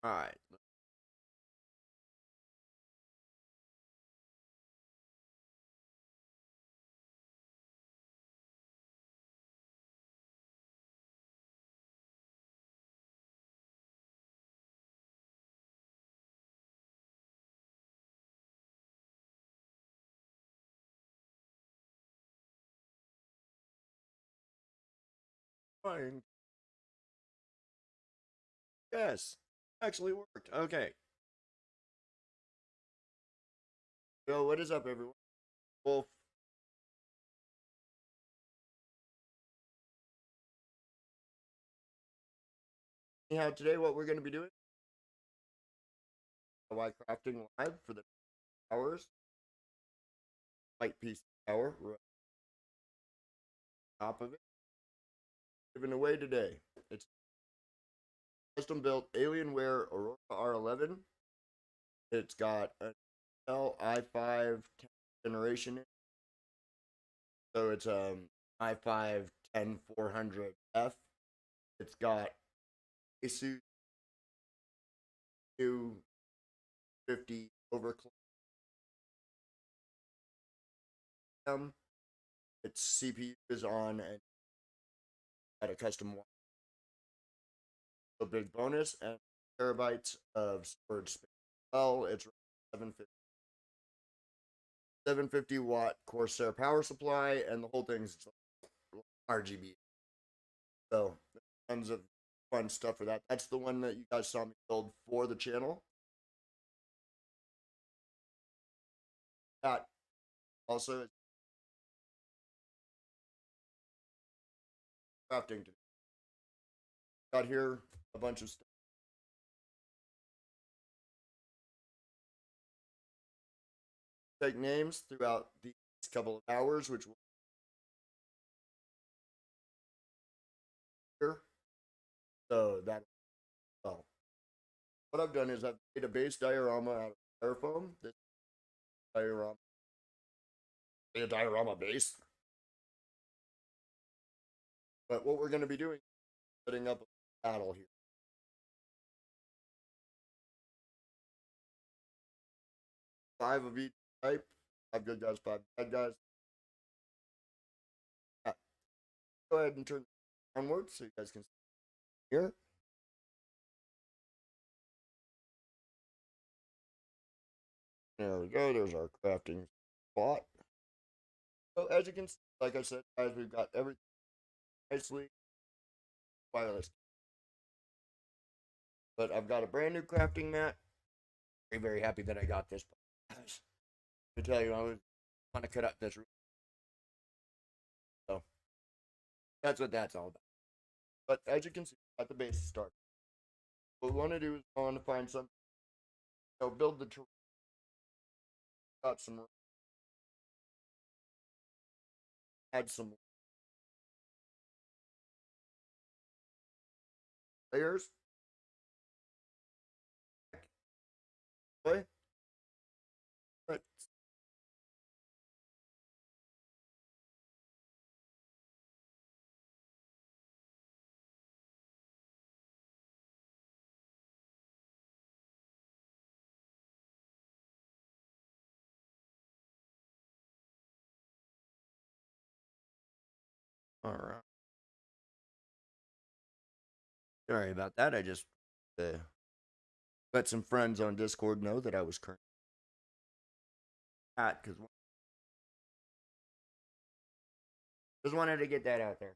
All right. Fine. Yes. Actually worked. Okay. Yo, what is up, everyone? Wolf. Anyhow, today what we're going to be doing why crafting live for the hours. White piece tower right on top of it. Given away today. It's custom built Alienware Aurora R11. It's got an Intel i5 10th generation. So it's i5 10400F. It's got ASUS new 50 overclock. Its CPU is on and at a custom one. A big bonus and terabytes of storage space. Well, it's 750 watt Corsair power supply, and the whole thing's RGB. So tons of fun stuff for that. That's the one that you guys saw me build for the channel. That also is crafting today. Got here a bunch of stuff. Take names throughout these couple of hours, which will be here. So that well. What I've done is I've made a base diorama out of styrofoam. This diorama, a diorama base. But what we're going to be doing is setting up a battle here. 5 of each type. 5 good guys, 5 bad guys. Yeah. Go ahead and turn onwards so you guys can see here. There we go. There's our crafting spot. So as you can see, like I said, guys, we've got everything nicely wireless. But I've got a brand new crafting mat. Very, very happy that I got this. To tell you, I was want to cut up this room. So that's what that's all about. But as you can see, at the base start. What we want to do is we want to find some, build the terrain. Got some, add some layers. Okay. But all right. Sorry about that. I just let some friends on Discord know that I was currently at because just wanted to get that out there.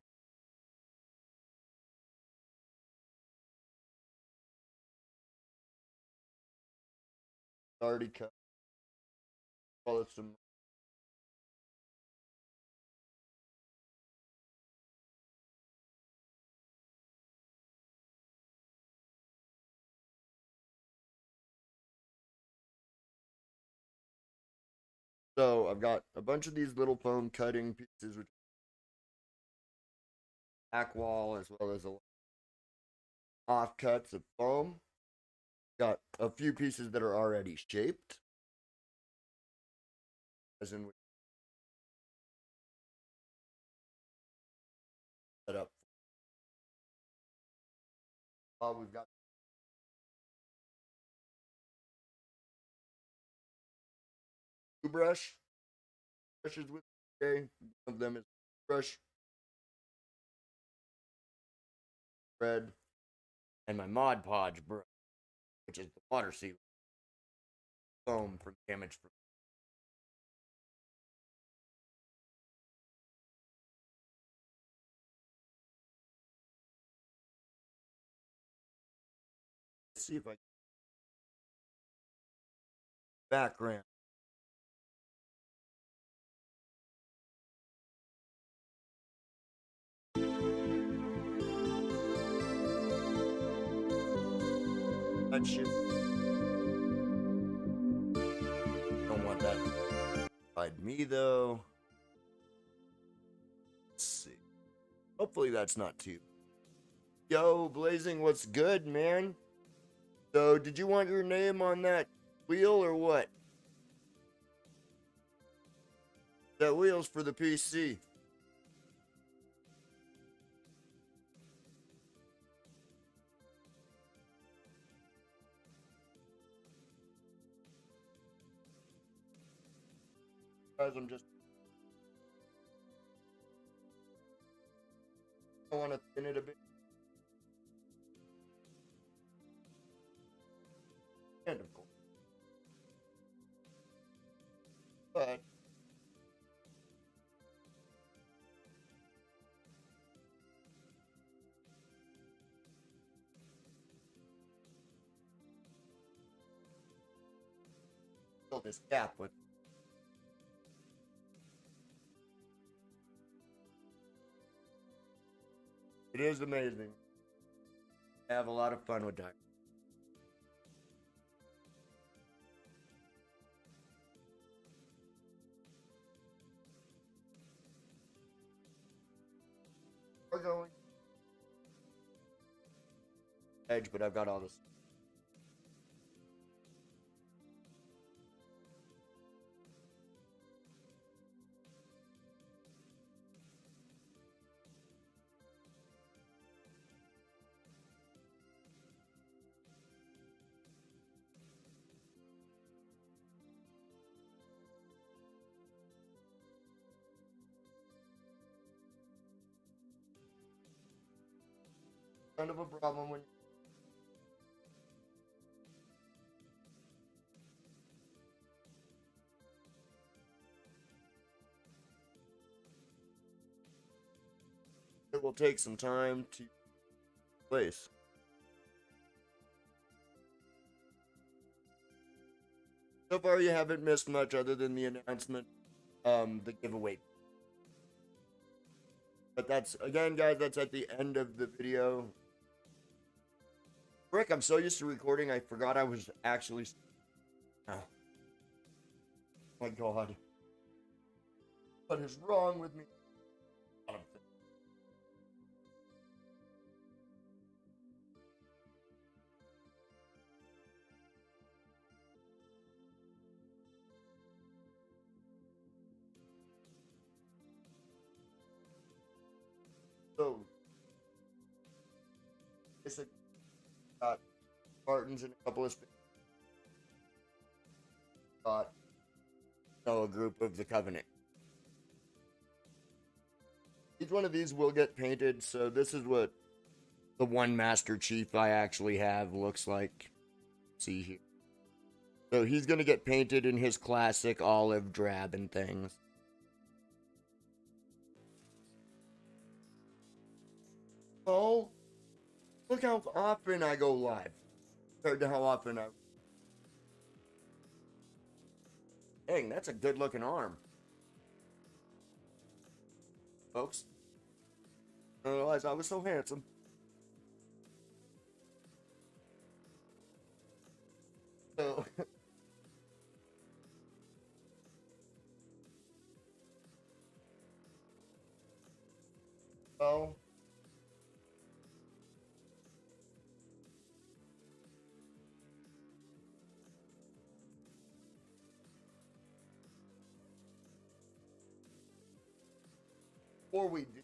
Already cut. Call it some. So I've got a bunch of these little foam cutting pieces, which back wall as well as a offcuts of foam. Got a few pieces that are already shaped, as in we set up. We've got two brushes with me today. One of them is brush red, and my Mod Podge brush, which is the water seal foam for damage from. Let's see if I background. That shit. Don't want that beside me though. Let's see. Hopefully that's not too. Yo, Blazing, what's good, man? So, did you want your name on that wheel or what? That wheel's for the PC. Guys, I want to thin it a bit. And of course. But fill this gap with. It is amazing. I have a lot of fun with that. We're going edge, but I've got all this. Kind of a problem when it will take some time to place. So far, you haven't missed much other than the announcement, the giveaway. But that's, again, guys, that's at the end of the video. Rick, I'm so used to recording, I forgot I was actually. Oh. My God. What is wrong with me? So, it's got Spartans and a couple of got a group of the Covenant. Each one of these will get painted, so this is what the one Master Chief I actually have looks like. See here. So he's gonna get painted in his classic olive drab and things. Oh, look how often I go live compared to how often I. Dang, that's a good looking arm, folks. I didn't realize I was so handsome. So. Well. Before we do,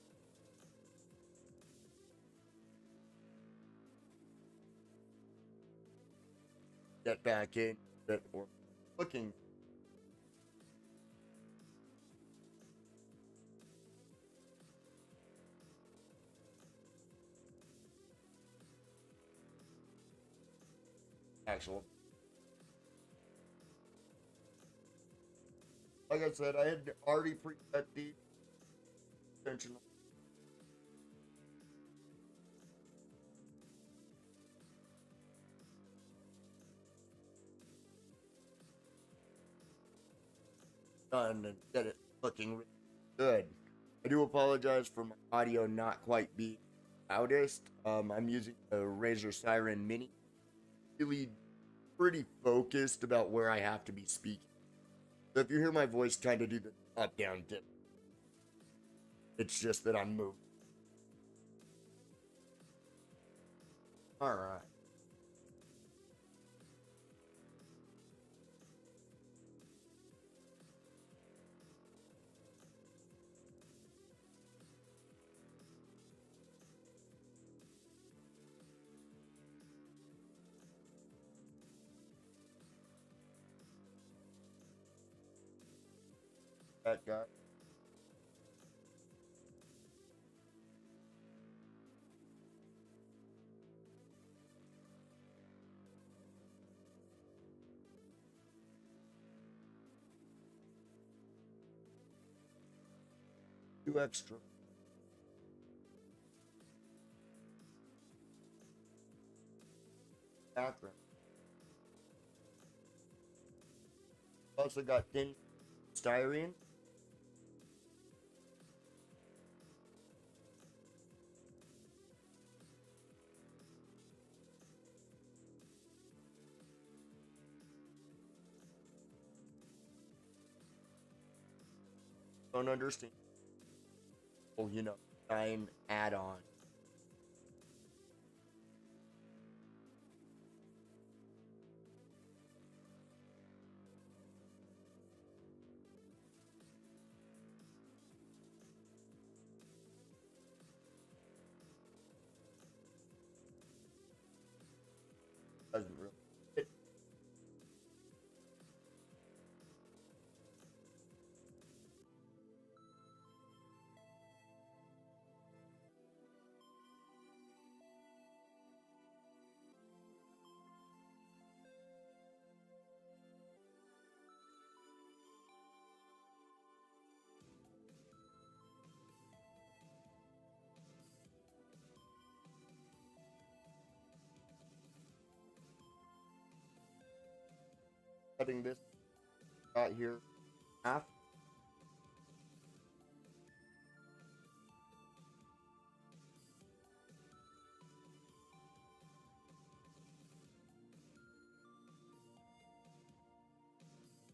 get back in that or looking actual. Like I said, I had already preset the intentional. Done and get it looking really good. I do apologize for my audio not quite being loudest. I'm using a Razer Siren Mini. Really pretty focused about where I have to be speaking. So if you hear my voice kind of do the up down dip, it's just that I'm moving. All right. That guy. Two extra background. Also got thin styrene. Don't understand. Well, time add on. Doesn't really fit. Cutting this out here half.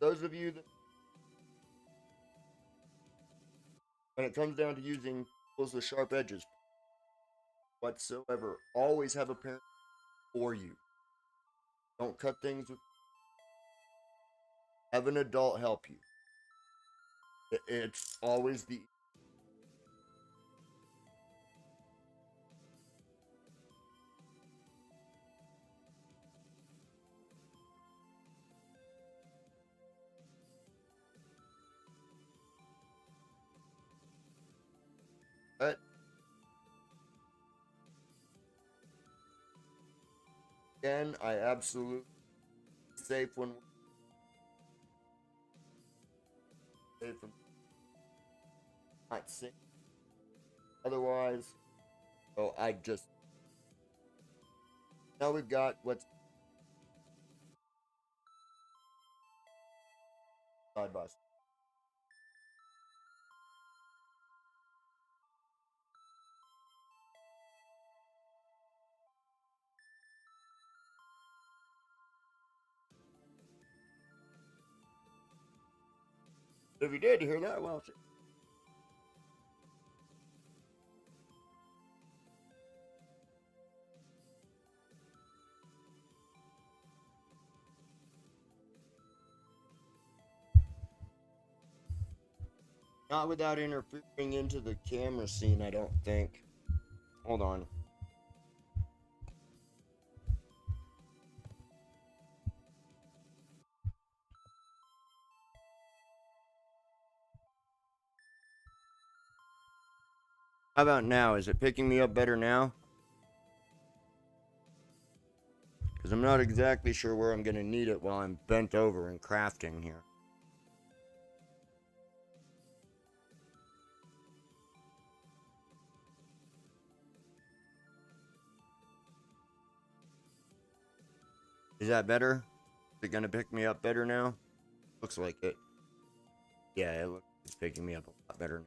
Those of you that, when it comes down to using tools with sharp edges whatsoever, always have a parent for you. Don't cut things with. Have an adult help you. It's always the. But again, I absolutely safe when safe from not sick. Otherwise, so I just now we've got what's side by side. If you did hear that, well, not without interfering into the camera scene, I don't think. Hold on. How about now? Is it picking me up better now? because I'm not exactly sure where I'm going to need it while I'm bent over and crafting here. Is that better? Is it going to pick me up better now? Looks like it. Yeah, it looks like it's picking me up a lot better.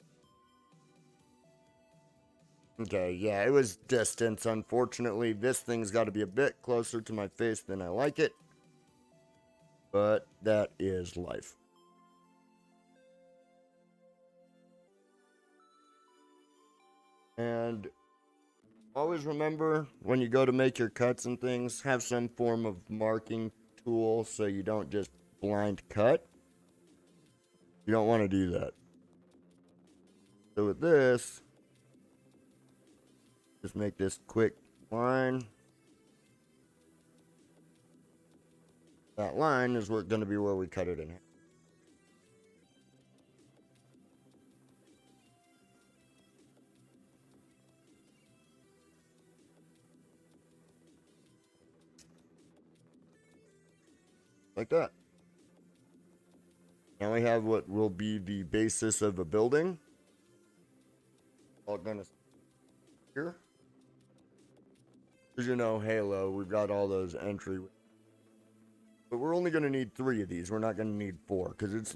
Okay, yeah, it was distance. Unfortunately, this thing's got to be a bit closer to my face than I like it. But that is life. And always remember, when you go to make your cuts and things, have some form of marking tool so you don't just blind cut. You don't want to do that. So with this, just make this quick line. That line is going to be where we cut it in half. Like that. Now we have what will be the basis of a building. All gonna here. As you know, Halo, we've got all those entryways. But we're only gonna need 3 of these. We're not gonna need 4, because it's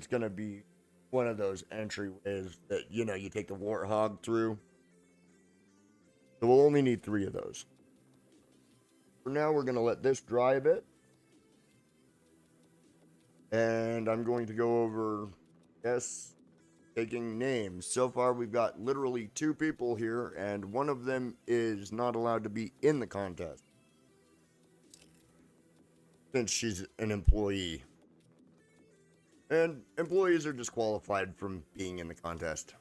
gonna be one of those entryways that, you know, you take the warthog through. So we'll only need 3 of those. For now, we're gonna let this dry a bit. And I'm going to go over, yes, taking names. So far, we've got literally 2 people here, and one of them is not allowed to be in the contest, since she's an employee. And employees are disqualified from being in the contest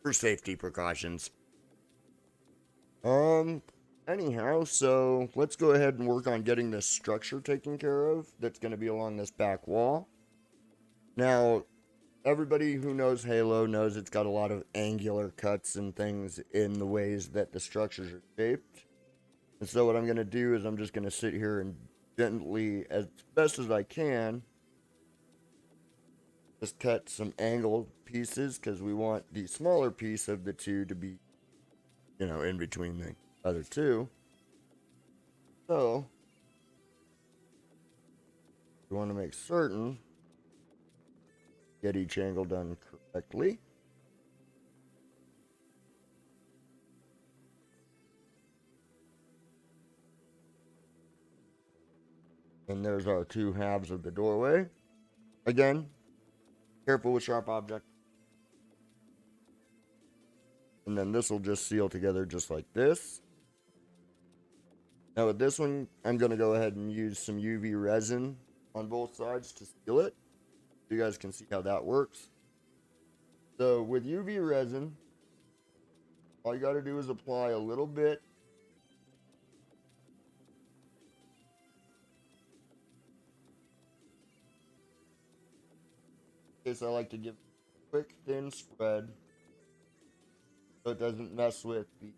for safety precautions. Anyhow, so let's go ahead and work on getting this structure taken care of. That's going to be along this back wall. Now, everybody who knows Halo knows it's got a lot of angular cuts and things in the ways that the structures are shaped. And so what I'm going to do is I'm just going to sit here and gently, as best as I can, just cut some angled pieces, because we want the smaller piece of the 2 to be, you know, in between the other 2. So, we want to make certain get each angle done correctly. And there's our 2 halves of the doorway. Again, careful with sharp objects. And then this will just seal together just like this. Now with this one, I'm going to go ahead and use some UV resin on both sides to seal it. So you guys can see how that works. So with UV resin, all you got to do is apply a little bit. In case I like to give a quick thin spread so it doesn't mess with the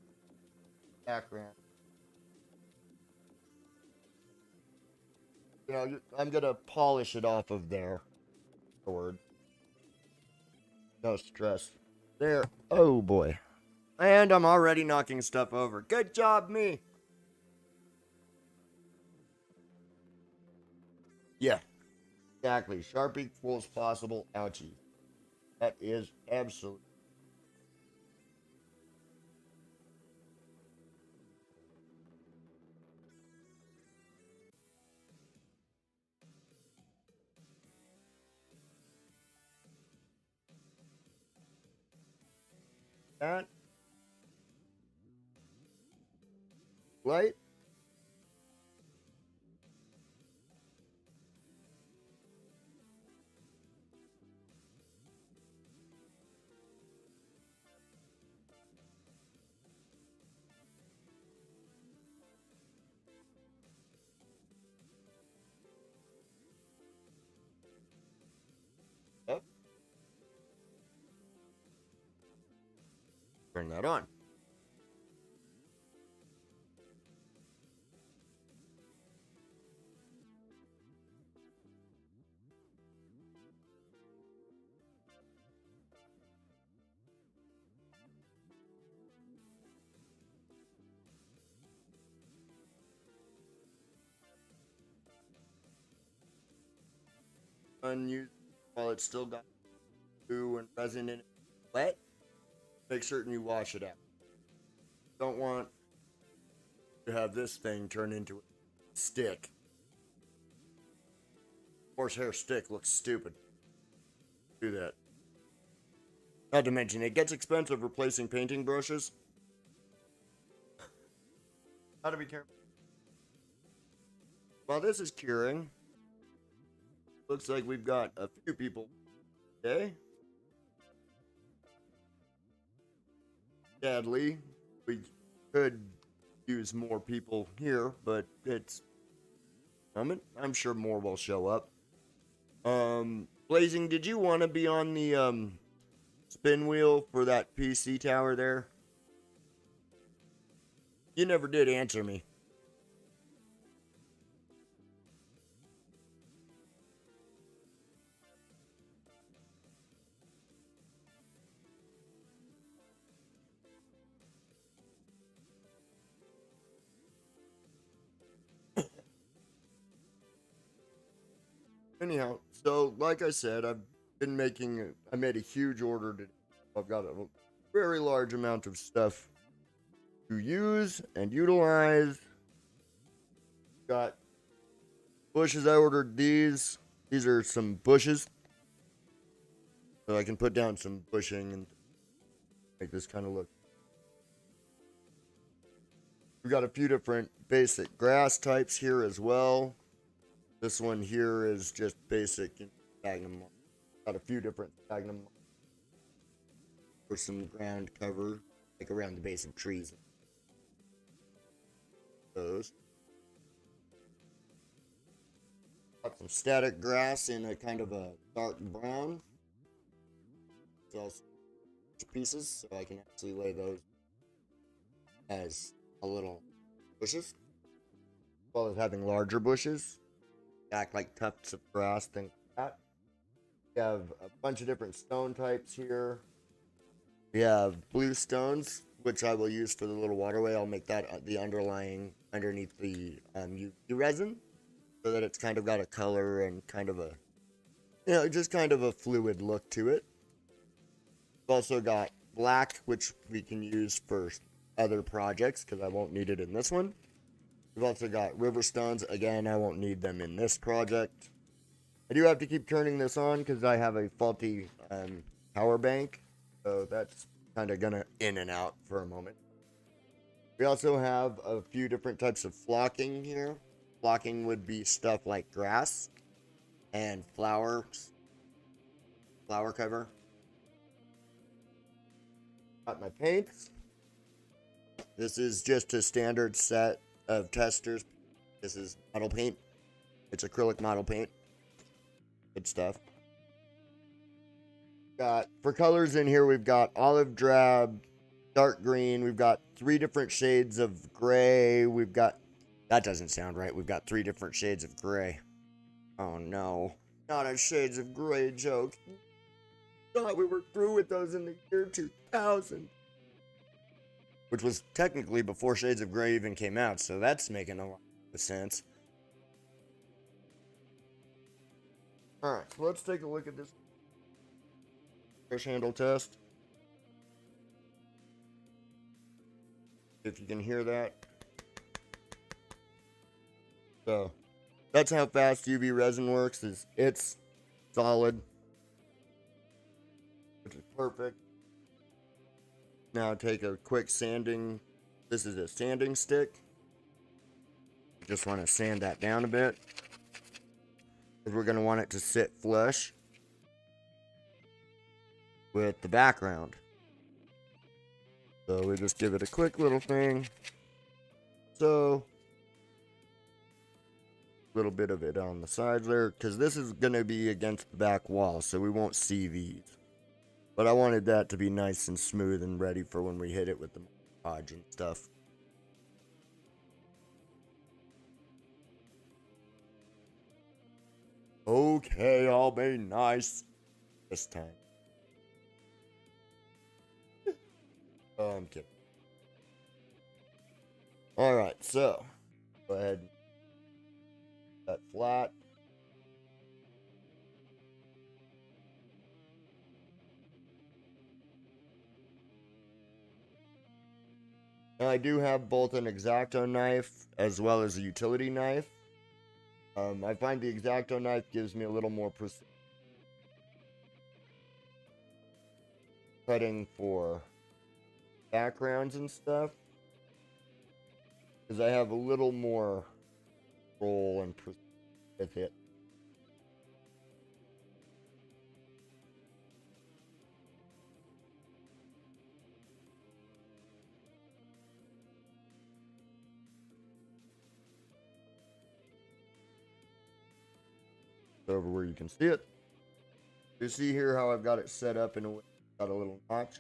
background. You know, I'm going to polish it off of there. Forward. No stress. There. Oh boy. And I'm already knocking stuff over. Good job, me. Yeah. Exactly. Sharp equals possible. Ouchie. That is absolute. That. Light. Up. Turn that on. done using while it's still got glue and resin in it wet, make certain you wash it out. Don't want to have this thing turn into a stick. Horsehair stick looks stupid. Do that. Not to mention, it gets expensive replacing painting brushes. Gotta be careful. While this is curing, looks like we've got a few people today. Sadly, we could use more people here, but it's coming. I'm sure more will show up. Blazing, did you want to be on the spin wheel for that PC tower there? You never did answer me. Anyhow, so like I said, I made a huge order today. I've got a very large amount of stuff to use and utilize. Got bushes. I ordered these. These are some bushes. So I can put down some bushing and make this kind of look. We got a few different basic grass types here as well. This one here is just basic sphagnum. Got a few different sphagnum for some ground cover, like around the base of trees. Those. Got some static grass in a kind of a dark brown. It's also pieces, so I can actually lay those as a little bushes, as well as having larger bushes, act like tufts of grass, things like that. We have a bunch of different stone types here. We have blue stones, which I will use for the little waterway. I'll make that the underlying underneath the UV resin, so that it's kind of got a color and kind of a, just kind of a fluid look to it. We've also got black, which we can use for other projects because I won't need it in this one. We've also got river stones. Again, I won't need them in this project. I do have to keep turning this on because I have a faulty power bank. So that's kind of going to in and out for a moment. We also have a few different types of flocking here. Flocking would be stuff like grass and flower cover. Got my paints. This is just a standard set of testers. This is model paint. It's acrylic model paint. Good stuff. Got for colors in here, we've got olive drab, dark green. We've got 3 different shades of gray. We've got, that doesn't sound right. We've got 3 different shades of gray. Oh no, not a shades of gray joke. Thought we were through with those in the year 2000. Which was technically before Shades of Grey even came out, so that's making a lot of sense. Alright, so let's take a look at this brush handle test. If you can hear that. So, that's how fast UV resin works, is it's solid. Which is perfect. Now take a quick sanding. This is a sanding stick. Just want to sand that down a bit, because we're going to want it to sit flush with the background. So we just give it a quick little thing. So a little bit of it on the sides there, because this is going to be against the back wall, so we won't see these. But I wanted that to be nice and smooth and ready for when we hit it with the montage and stuff. Okay, I'll be nice this time. Oh, I'm kidding. Alright, so go ahead and that flat. Now, I do have both an X-Acto knife as well as a utility knife. I find the X-Acto knife gives me a little more precision cutting for backgrounds and stuff, because I have a little more control and precision with it. Over where you can see it. You see here how I've got it set up in a way, got a little notch.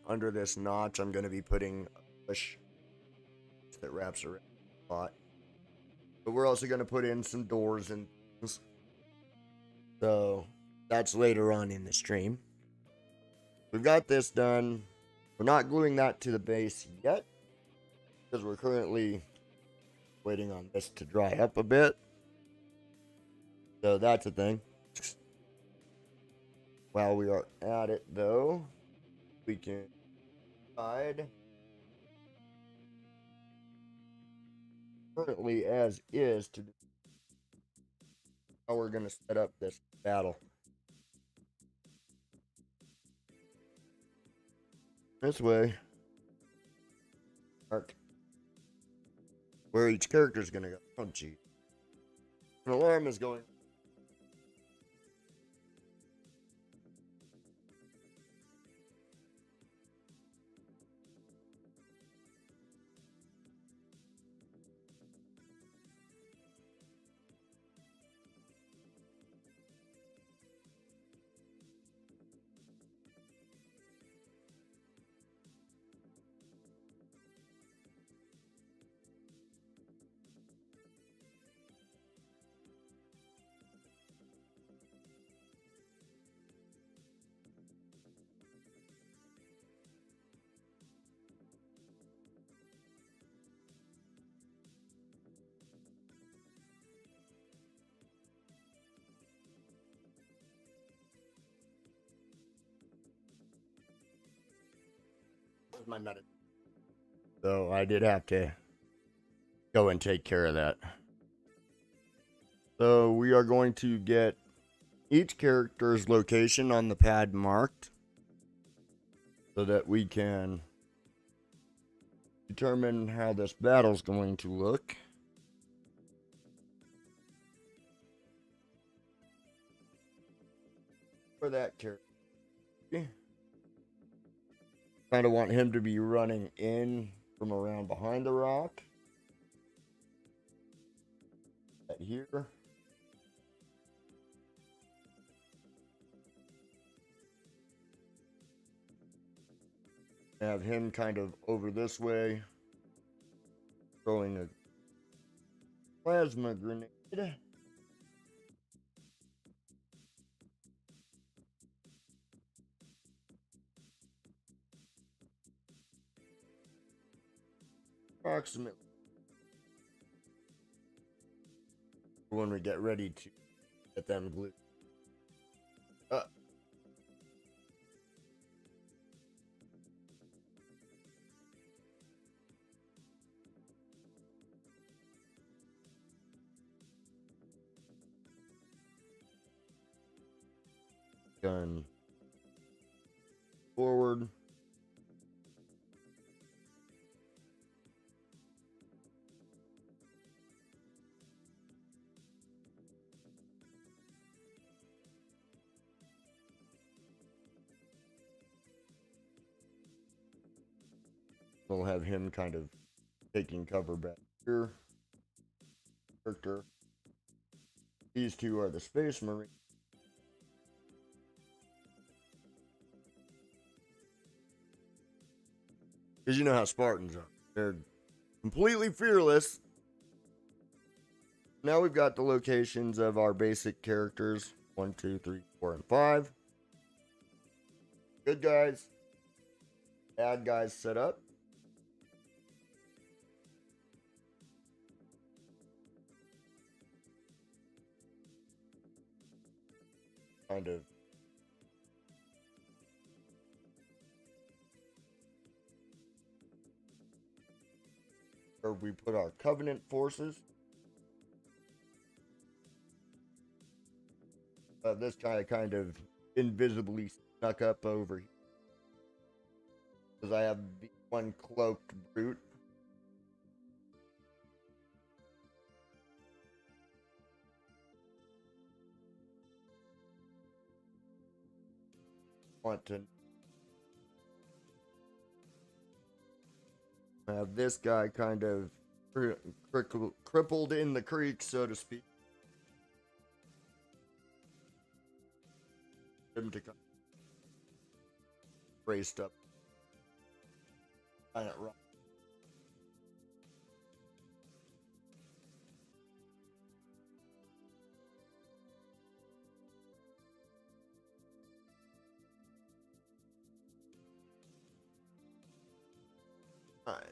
Under this notch, I'm going to be putting a push that wraps around the spot. But we're also going to put in some doors and things. So that's later on in the stream. We've got this done. We're not gluing that to the base yet, because we're currently waiting on this to dry up a bit. So that's a thing. While we are at it, though, we can decide currently as is to how we're going to set up this battle. This way, mark where each character is going to go. Oh, gee. An alarm is going. My medicine. So I did have to go and take care of that. So we are going to get each character's location on the pad marked so that we can determine how this battle's going to look. For that character, kind of want him to be running in from around behind the rock. Right here. Have him kind of over this way, throwing a plasma grenade. Approximately when we get ready to get them glued. Gun forward. We'll have him kind of taking cover back here. Character. These two are the Space Marines. Because you know how Spartans are. They're completely fearless. Now we've got the locations of our basic characters. 1, 2, 3, 4, and 5. Good guys. Bad guys set up. Kind of where we put our Covenant forces. This guy kind of invisibly snuck up over here. Because I have the one cloaked brute. Want to have this guy kind of crippled in the creek, so to speak. Him to come braced up. Kind of rough. Alright.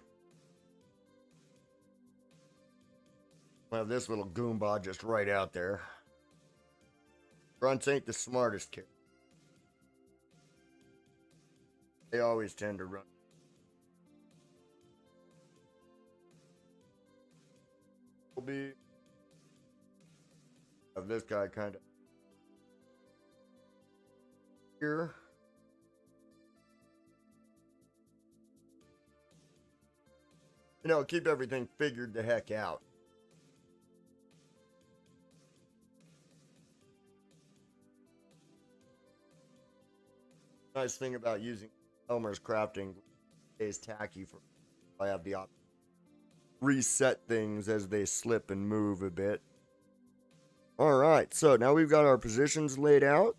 Well, this little Goomba just right out there. Grunts ain't the smartest kid. They always tend to run. Will be of this guy kind of here. You know, keep everything figured the heck out. Nice thing about using Elmer's crafting is tacky for I have the option reset things as they slip and move a bit. Alright, so now we've got our positions laid out.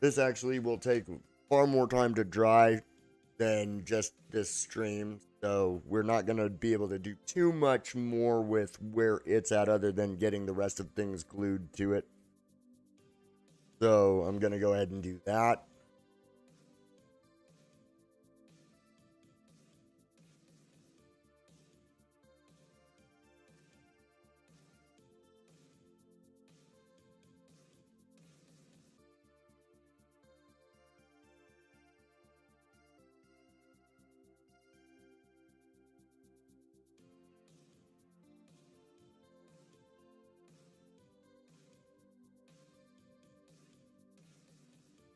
This actually will take far more time to dry than just this stream, so we're not going to be able to do too much more with where it's at other than getting the rest of things glued to it. So I'm going to go ahead and do that.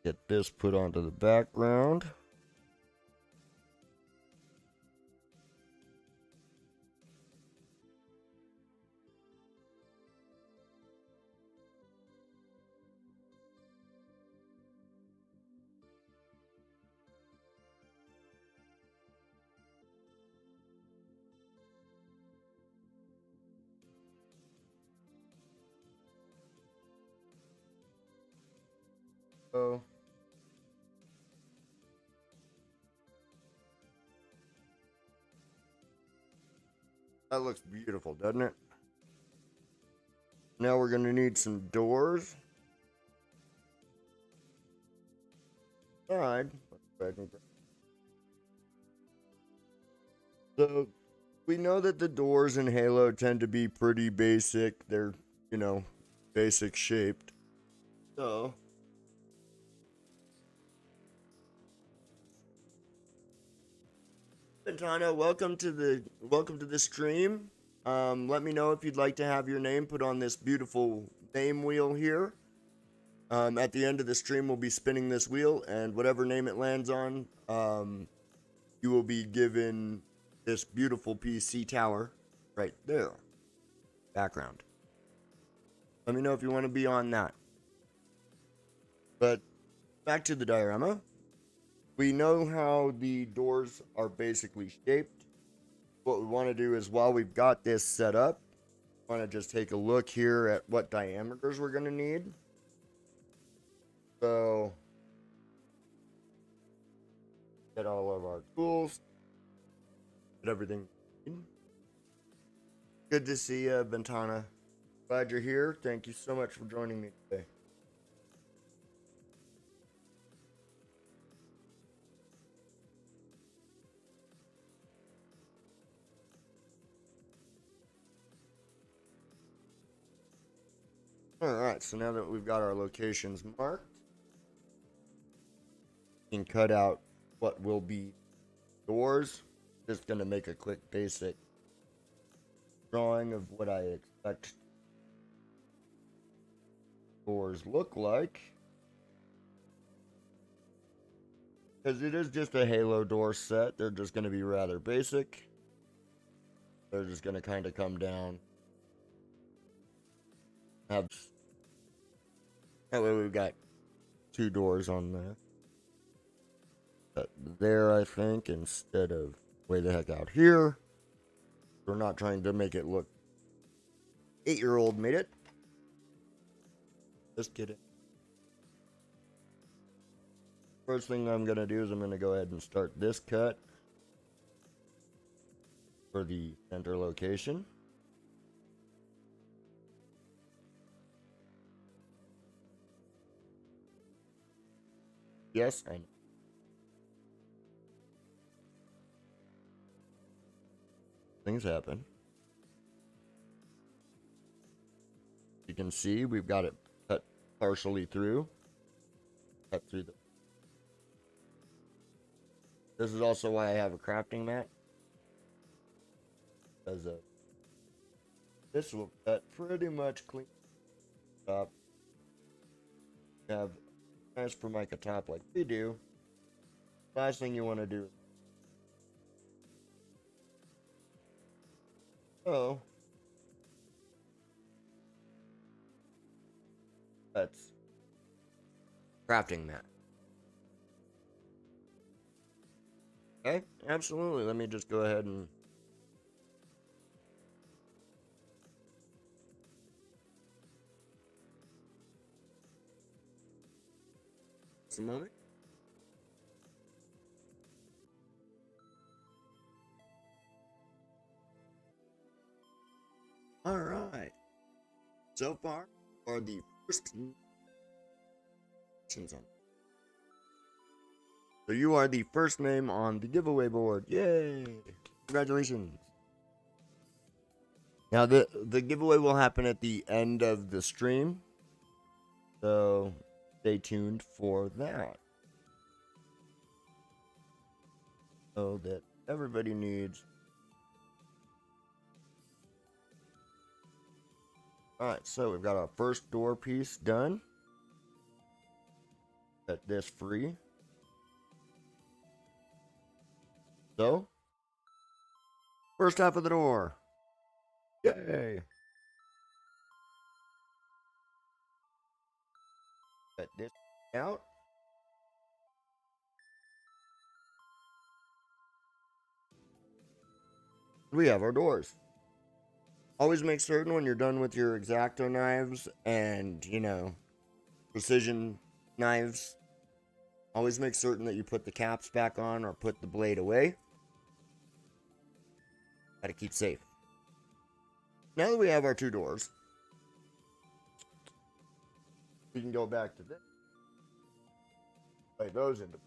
Get this put onto the background. Oh. That looks beautiful, doesn't it? Now we're going to need some doors. Alright. So, we know that the doors in Halo tend to be pretty basic. They're, you know, basic shaped. So, Ventana, welcome to the stream. Let me know if you'd like to have your name put on this beautiful name wheel here. At the end of the stream, we'll be spinning this wheel, and whatever name it lands on, you will be given this beautiful PC tower right there. Background. Let me know if you want to be on that. But back to the diorama. We know how the doors are basically shaped. What we want to do is, while we've got this set up, we want to just take a look here at what diameters we're going to need. So, get all of our tools, get everything. Good to see you, Ventana. Glad you're here. Thank you so much for joining me today. Alright, so now that we've got our locations marked, we can cut out what will be doors. Just gonna make a quick basic drawing of what I expect doors look like. Because it is just a Halo door set, they're just going to be rather basic. They're just going to kind of come down. Have that way we've got 2 doors on there. But there, I think, instead of way the heck out here. We're not trying to make it look 8-year-old made it. Just kidding. First thing I'm going to do is I'm going to go ahead and start this cut for the center location. Yes, I know. Things happen. You can see we've got it cut partially through. Cut through the. This is also why I have a crafting mat. Because this will cut pretty much clean top. Have nice Formica top like we do. Last thing you want to do. Oh. That's crafting mat. Okay, absolutely. Let me just go ahead and just a moment. All right. So far, are the first on. So you are the first name on the giveaway board. Yay! Congratulations. Now the giveaway will happen at the end of the stream. So stay tuned for that. So that everybody needs. Alright, so we've got our first door piece done. Set this free. So, first half of the door. Yay! Set this out. We have our doors. Always make certain when you're done with your X-Acto knives and, precision knives, always make certain that you put the caps back on or put the blade away. Gotta keep safe. Now that we have our 2 doors, we can go back to this. Lay those into.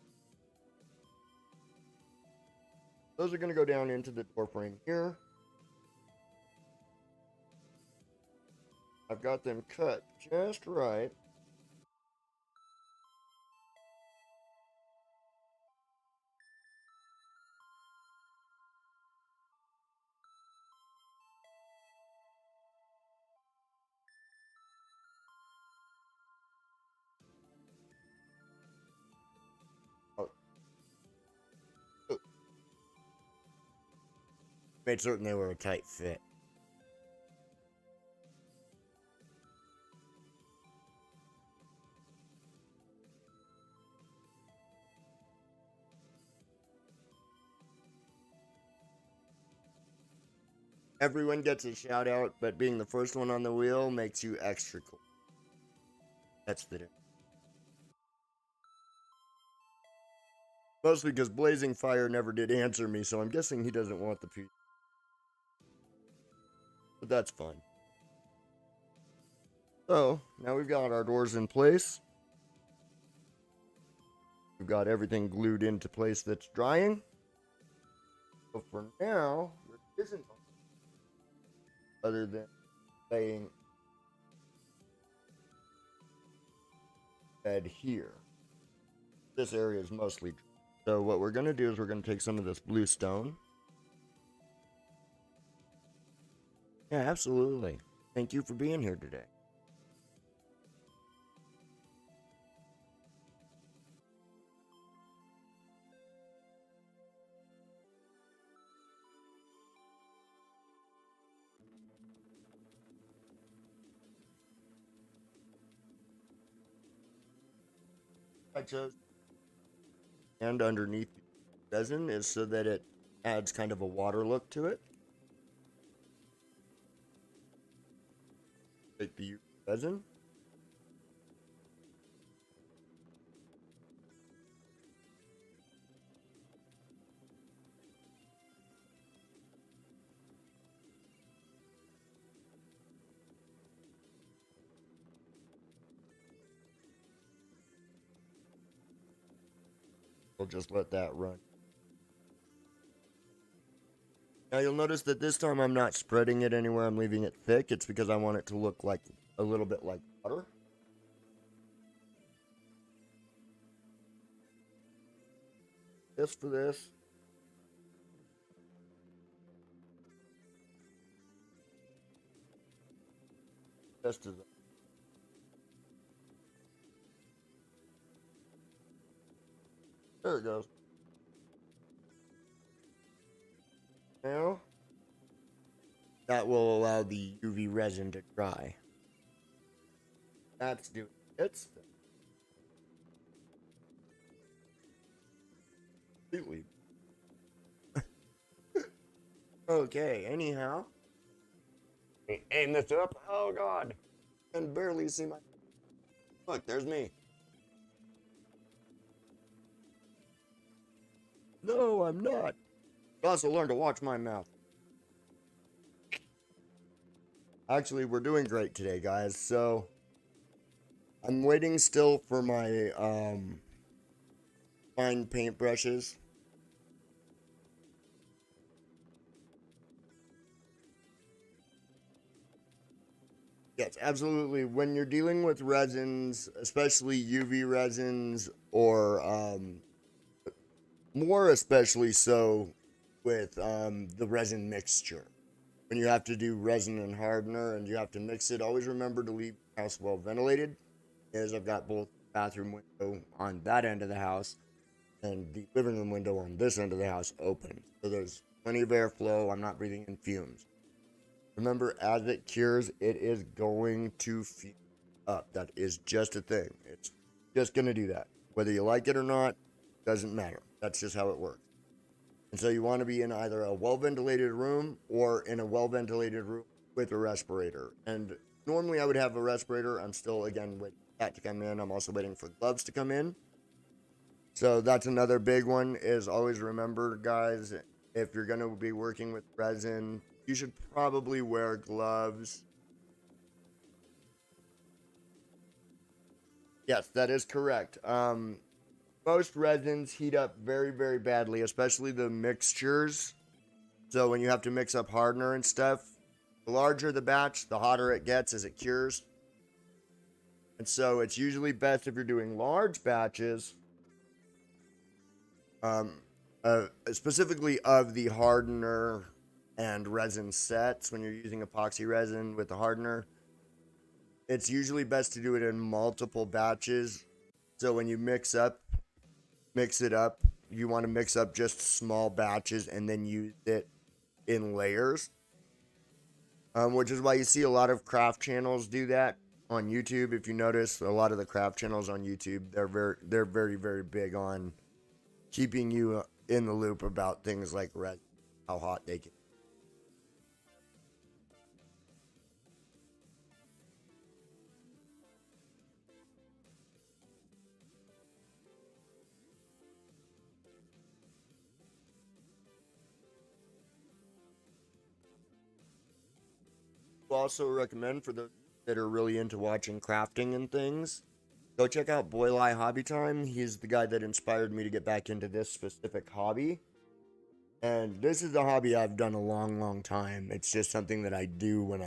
Those are going to go down into the door frame here. I've got them cut just right. Oh. Made certain they were a tight fit. Everyone gets a shout out, but being the first one on the wheel makes you extra cool. That's the difference. Mostly because Blazing Fire never did answer me, so I'm guessing he doesn't want the piece. But that's fine. So, now we've got our doors in place. We've got everything glued into place that's drying. So for now, there isn't other than laying bed here. This area is mostly dry. So what we're going to do is we're going to take some of this blue stone. Yeah, absolutely. Thank you for being here today. I chose and underneath the resin is so that it adds kind of a water look to it. Take the resin. We'll just let that run. Now you'll notice that this time I'm not spreading it anywhere. I'm leaving it thick. It's because I want it to look like a little bit like water. Just for this. Just as there it goes. Now that will allow the UV resin to dry. That's doing its thing. Completely. Okay, anyhow. Aim this up. Oh god. I can barely see my. Look, there's me. No, I'm not. I also learned to watch my mouth. Actually, we're doing great today, guys. So I'm waiting still for my fine paintbrushes. Yes, absolutely. When you're dealing with resins, especially UV resins, or more especially so with the resin mixture, when you have to do resin and hardener and you have to mix it, always remember to leave the house well ventilated. As I've got both bathroom window on that end of the house and the living room window on this end of the house open. So there's plenty of airflow. I'm not breathing in fumes. Remember, as it cures, it is going to fume up. That is just a thing. It's just going to do that. Whether you like it or not, doesn't matter. That's just how it works. And so you want to be in either a well ventilated room or in a well ventilated room with a respirator. And normally I would have a respirator. I'm still, again, waiting for that to come in. I'm also waiting for gloves to come in. So that's another big one is always remember, guys, if you're going to be working with resin, you should probably wear gloves. Yes, that is correct. Most resins heat up very, very badly, especially the mixtures. So when you have to mix up hardener and stuff, the larger the batch, the hotter it gets as it cures. And so it's usually best if you're doing large batches, um, specifically of the hardener and resin sets. When you're using epoxy resin with the hardener, it's usually best to do it in multiple batches. So when you mix it up, you want to mix up just small batches and then use it in layers. Which is why you see a lot of craft channels do that on YouTube. If you notice, a lot of the craft channels on YouTube, they're very, very big on keeping you in the loop about things like resin, how hot they can. Also recommend for those that are really into watching crafting and things, go check out Boylai Hobby Time. He's the guy that inspired me to get back into this specific hobby. And this is a hobby I've done a long, long time. It's just something that I do when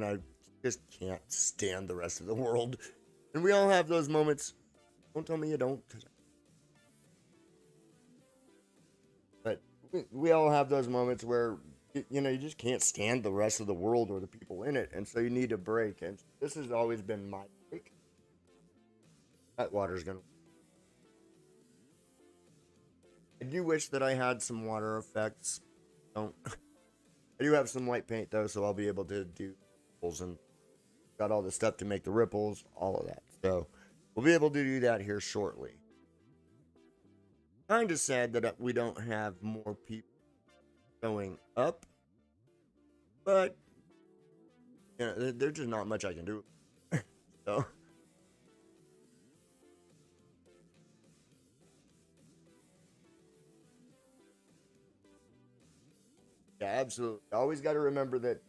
I just can't stand the rest of the world. And we all have those moments. Don't tell me you don't. But we all have those moments where you just can't stand the rest of the world or the people in it, and so you need a break. And this has always been my break. That water's gonna. I do wish that I had some water effects. Don't. I do have some white paint though, so I'll be able to do ripples and got all the stuff to make the ripples, all of that. So we'll be able to do that here shortly. Kind of sad that we don't have more people showing up, but there's just not much I can do. So. Yeah, absolutely. Always got to remember that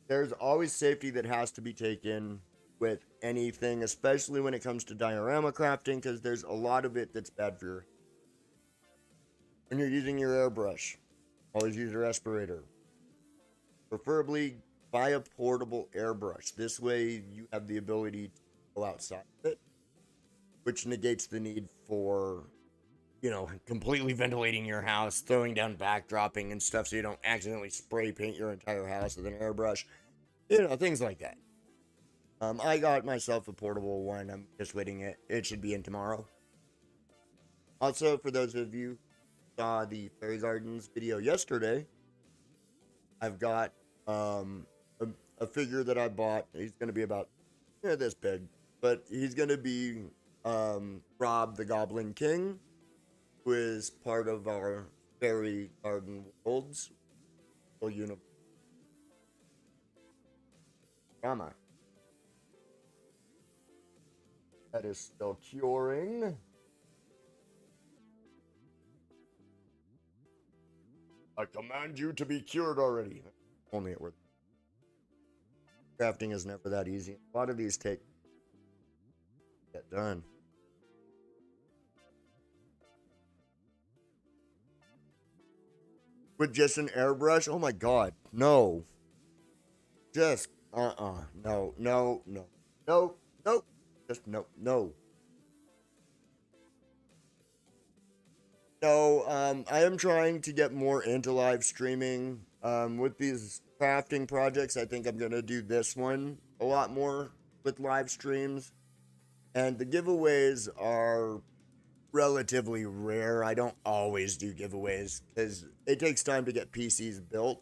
there's always safety that has to be taken with anything, especially when it comes to diorama crafting, because there's a lot of it that's bad for your. When you're using your airbrush, always use your respirator. Preferably buy a portable airbrush. This way you have the ability to go outside of it, which negates the need for completely ventilating your house, throwing down backdropping and stuff so you don't accidentally spray paint your entire house with an airbrush. Things like that. I got myself a portable one. I'm just waiting it. It should be in tomorrow. Also, for those of you who saw the Fairy Gardens video yesterday, I've got a figure that I bought. He's going to be about this big, but he's going to be Rob the Goblin King, who is part of our Fairy Garden Worlds universe. Diorama. That is still curing. I command you to be cured already. Only it were. Crafting is never that easy. A lot of these get done. With just an airbrush? Oh my god. No. Just no. Just no. I am trying to get more into live streaming. With these crafting projects, I think I'm gonna do this one a lot more with live streams. And the giveaways are relatively rare. I don't always do giveaways because it takes time to get PCs built.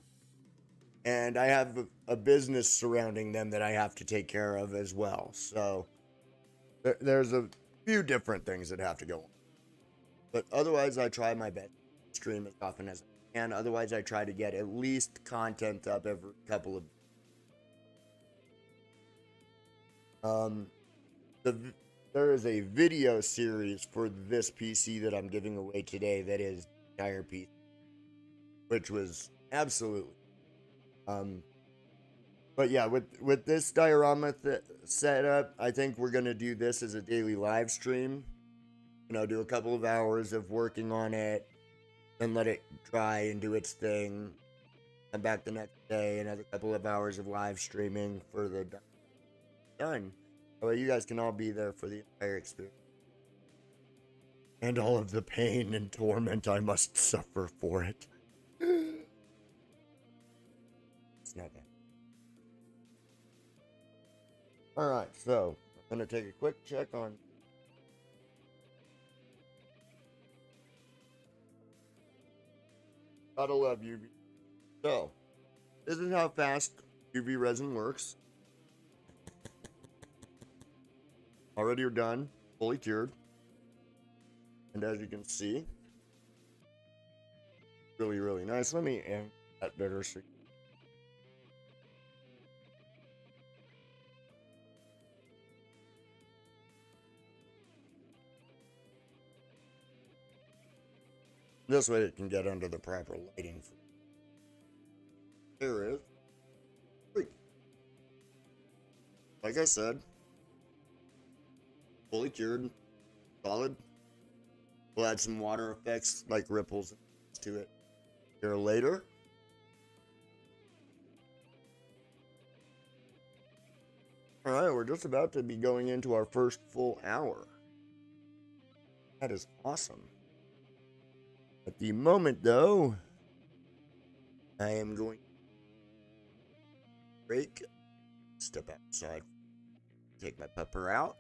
And I have a business surrounding them that I have to take care of as well. So there's a few different things that have to go on. But otherwise, I try my best to stream as often as I can. Otherwise, I try to get at least content up every couple of. There is a video series for this PC that I'm giving away today that is the entire PC, which was absolutely. But yeah, with this diorama setup, I think we're gonna do this as a daily live stream. Do a couple of hours of working on it, then let it dry and do its thing. Come back the next day, another couple of hours of live streaming for the done. Well, you guys can all be there for the entire experience. And all of the pain and torment I must suffer for it. It's not bad. Alright, so I'm going to take a quick check on. Gotta love UV. So, this is how fast UV resin works. Already done, fully cured. And as you can see, really, really nice. Let me add that better so. This way it can get under the proper lighting. There is. Like I said, fully cured, solid. We'll add some water effects like ripples to it here later. Alright, we're just about to be going into our first full hour. That is awesome. At the moment, though, I am going to break, step outside, take my pupper out.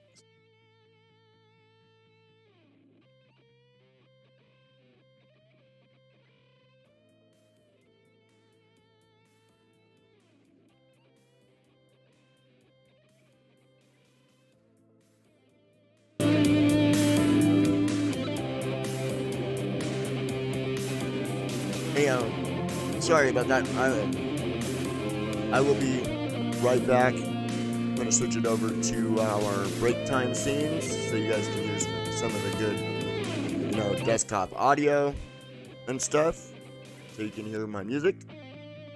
Hey, sorry about that. I will be right back. I'm gonna switch it over to our break time scenes so you guys can hear some of the good, desktop audio and stuff, so you can hear my music.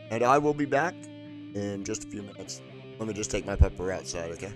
And I will be back in just a few minutes. Let me just take my pepper outside, okay?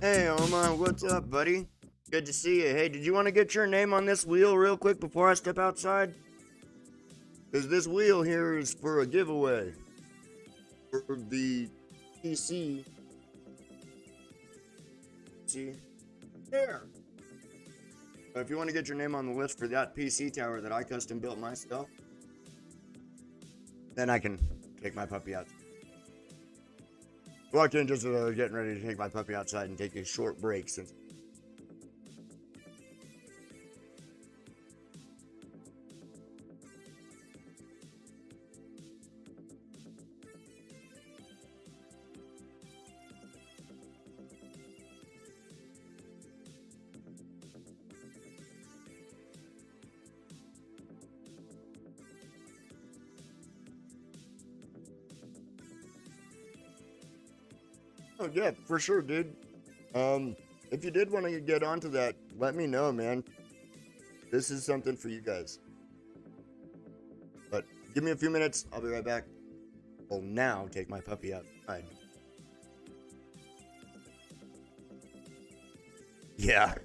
Hey, Oma, what's up, buddy? Good to see you. Hey, did you want to get your name on this wheel real quick before I step outside? Because this wheel here is for a giveaway for the PC. See? There. If you want to get your name on the list for that PC tower that I custom built myself, then I can take my puppy out. Walked in just as I was getting ready to take my puppy outside and take a short break since. Oh yeah, for sure, dude. If you did want to get onto that, let me know, man. This is something for you guys. But give me a few minutes, I'll be right back. I'll now take my puppy outside. Yeah.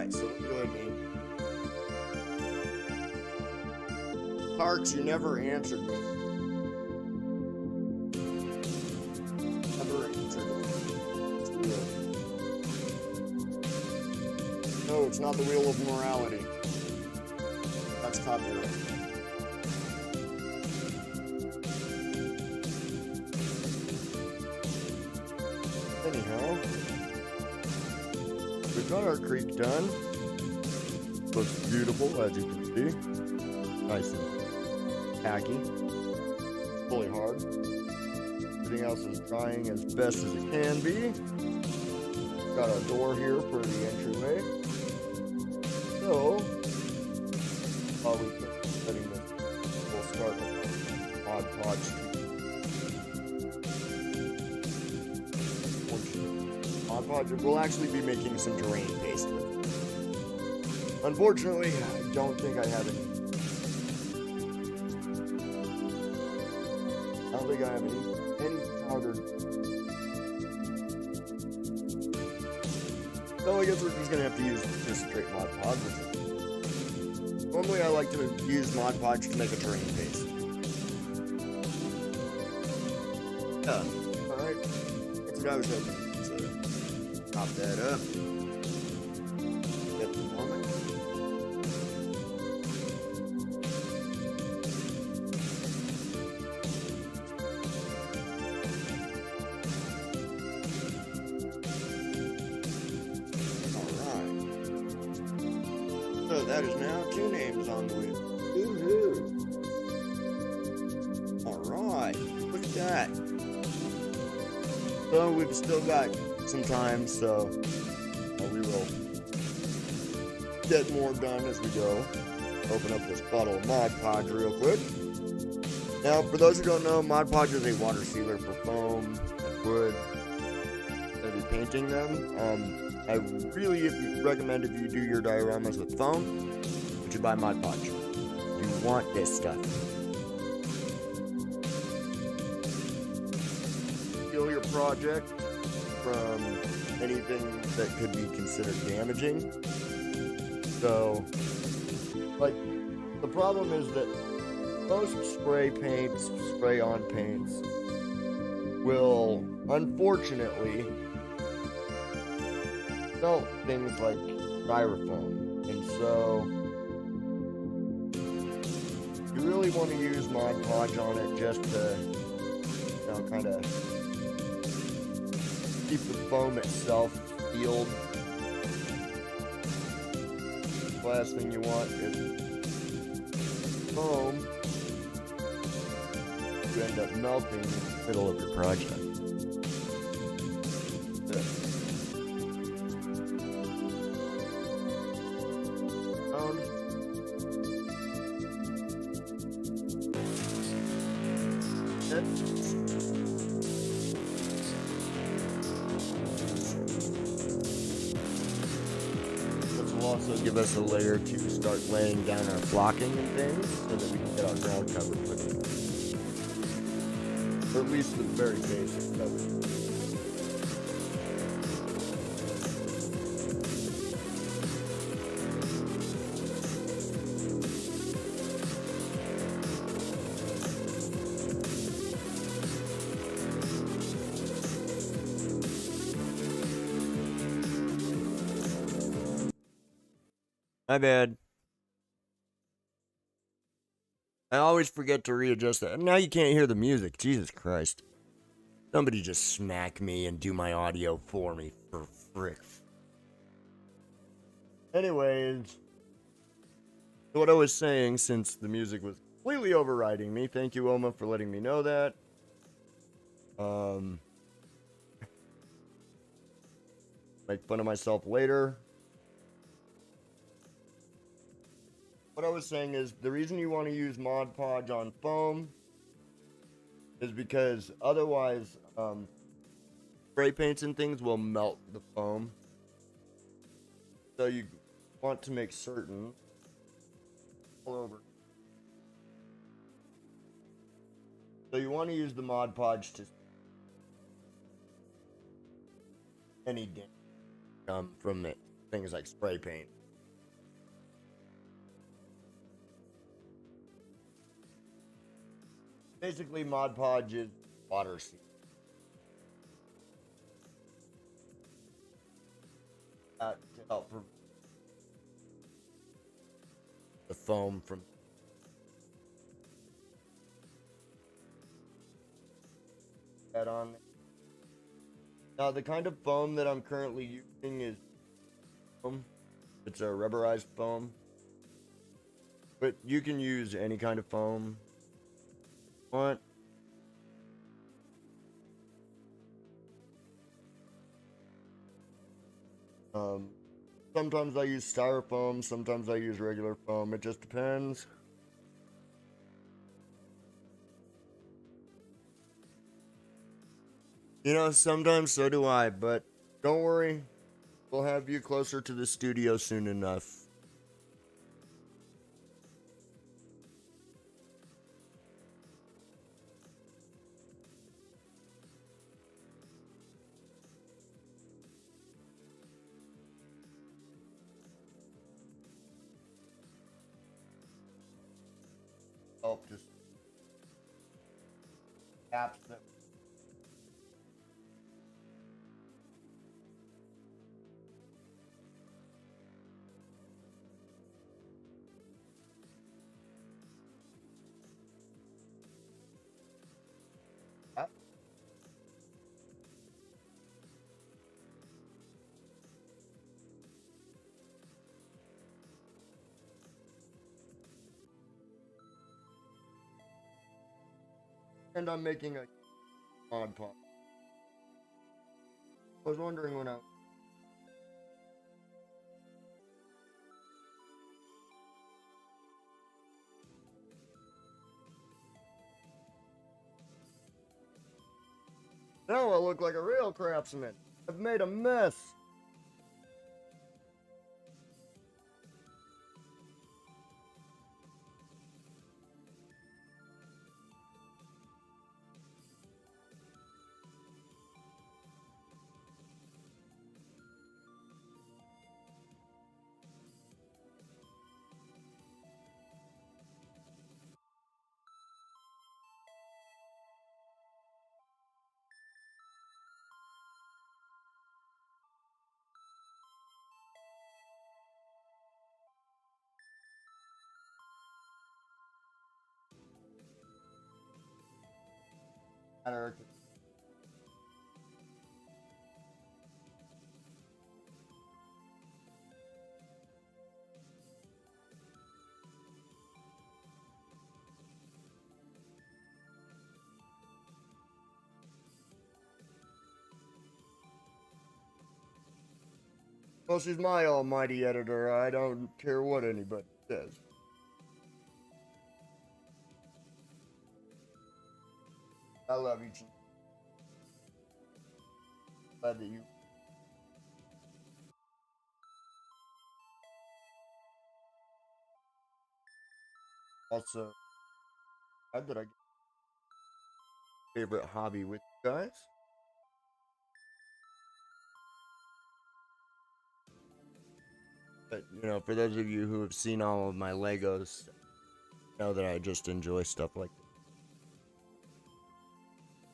Alright, so let's go ahead and Parks, you never answered me. Never answered me. No, it's not the wheel of morality. That's copyright. Anyhow, we've got our creek done. Looks beautiful, as you can see. Nice and tacky. Fully hard. Everything else is drying as best as it can be. Got our door here for the entryway. So, while we've been setting this, we'll start Mod Podge. Mod Podge, we'll actually be making some terrain paste with it. Unfortunately, I don't think I have any. I don't think I have any powdered. So I guess we're just gonna have to use just straight Mod Podge. Normally I like to use Mod Podge to make a terrain paste. Yeah, alright. That's what I was hoping. So, pop that up. Get the moment. So that is now 2 names on the wheel. Woohoo! Alright, look at that. So we've still got some time, so we will get more done as we go. Open up this bottle of Mod Podge real quick. Now, for those who don't know, Mod Podge is a water sealer for foam and wood. I'll be painting them. I really recommend if you do your dioramas with foam, that you buy Mod Podge. You want this stuff. Seal your project from anything that could be considered damaging. So, like, the problem is that most spray paints, spray-on paints, will, unfortunately, melt things like styrofoam, and so you really want to use Mod Podge on it just to, you know, kind of keep the foam itself sealed. The last thing you want is foam to end up melting in the middle of your project. This will also give us a layer to start laying down our blocking and things so that we can get our ground cover put in. Or at least the very basic cover. My bad. I always forget to readjust that. Now you can't hear the music. Jesus Christ. Somebody just smack me and do my audio for me, for frick. Anyways, what I was saying, since the music was completely overriding me, thank you, Oma, for letting me know that. Make fun of myself later. What I was saying is, the reason you want to use Mod Podge on foam is because otherwise, spray paints and things will melt the foam. So you want to make certain all over. So you want to use the Mod Podge to any damage from it. things like spray paint. Basically, Mod Podge is water seal. To help prevent the foam from that on there. Now, the kind of foam that I'm currently using is foam. It's a rubberized foam. But you can use any kind of foam you want. Sometimes I use styrofoam, sometimes I use regular foam. It just depends. You know, sometimes so do I, but don't worry. We'll have you closer to the studio soon enough. Help just gaps that. And I'm making a mod pop. I was wondering when I. Now I look like a real craftsman. I've made a mess. Well, she's my almighty editor. I don't care what anybody says. I love you. Glad that you. Also, glad that I get favorite hobby with you guys. But, you know, for those of you who have seen all of my Legos, know that I just enjoy stuff like this.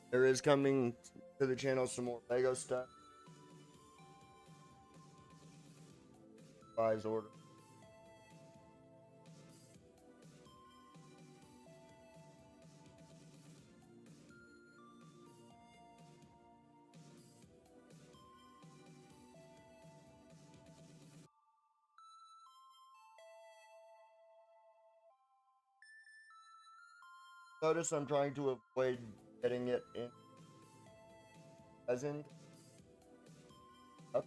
There is coming to the channel some more Lego stuff. Buys order. Notice I'm trying to avoid getting it in resin. Up.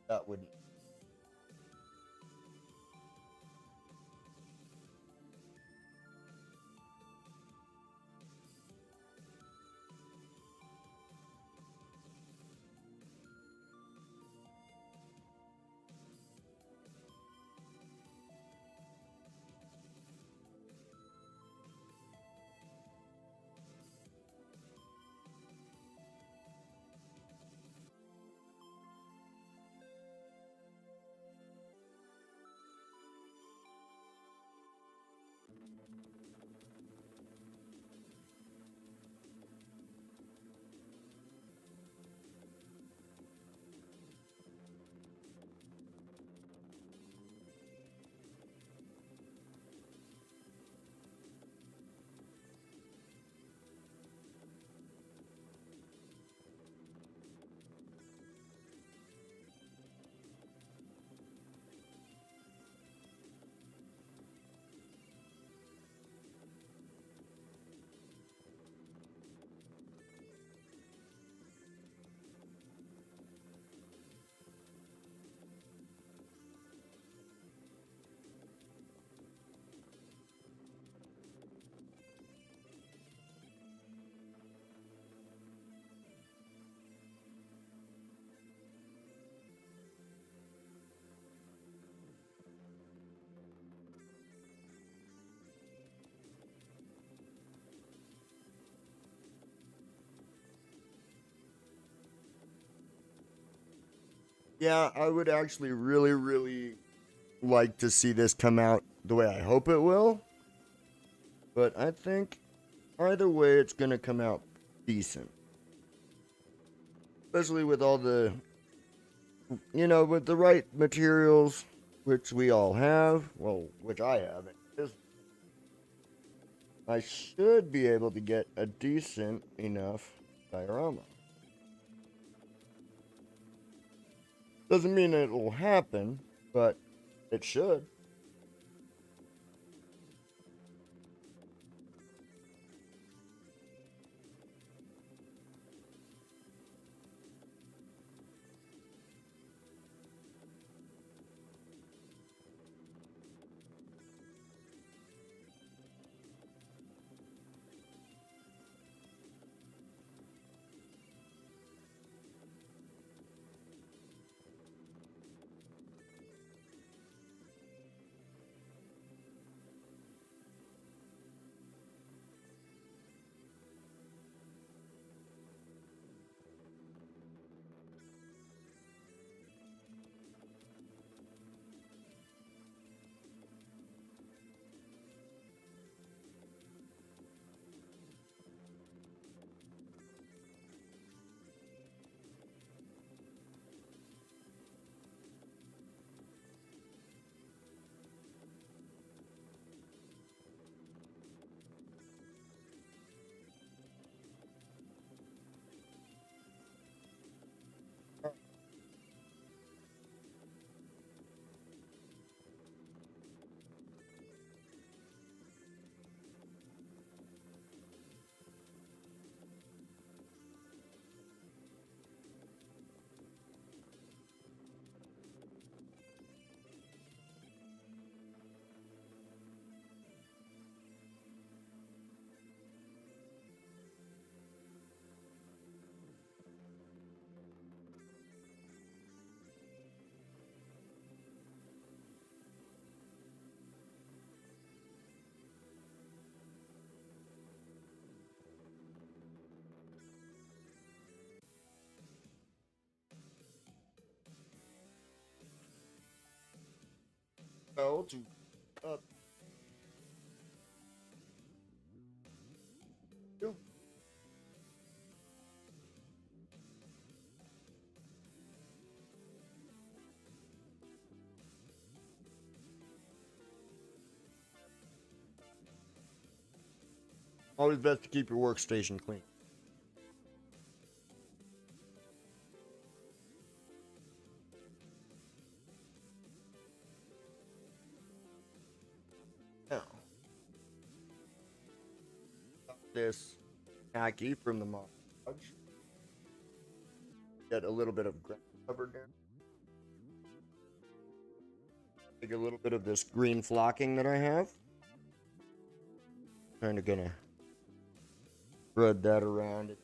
That would. Yeah, I would actually really, really like to see this come out the way I hope it will. But I think either way, it's gonna come out decent. Especially with all the, with the right materials, which we all have. Well, which I have. I should be able to get a decent enough diorama. Doesn't mean it'll happen, but it should. Well, to uh, you. Always best to keep your workstation clean. Now, this khaki from the Mod Podge. Get a little bit of ground cover there. Take a little bit of this green flocking that I have. Kind of gonna spread that around.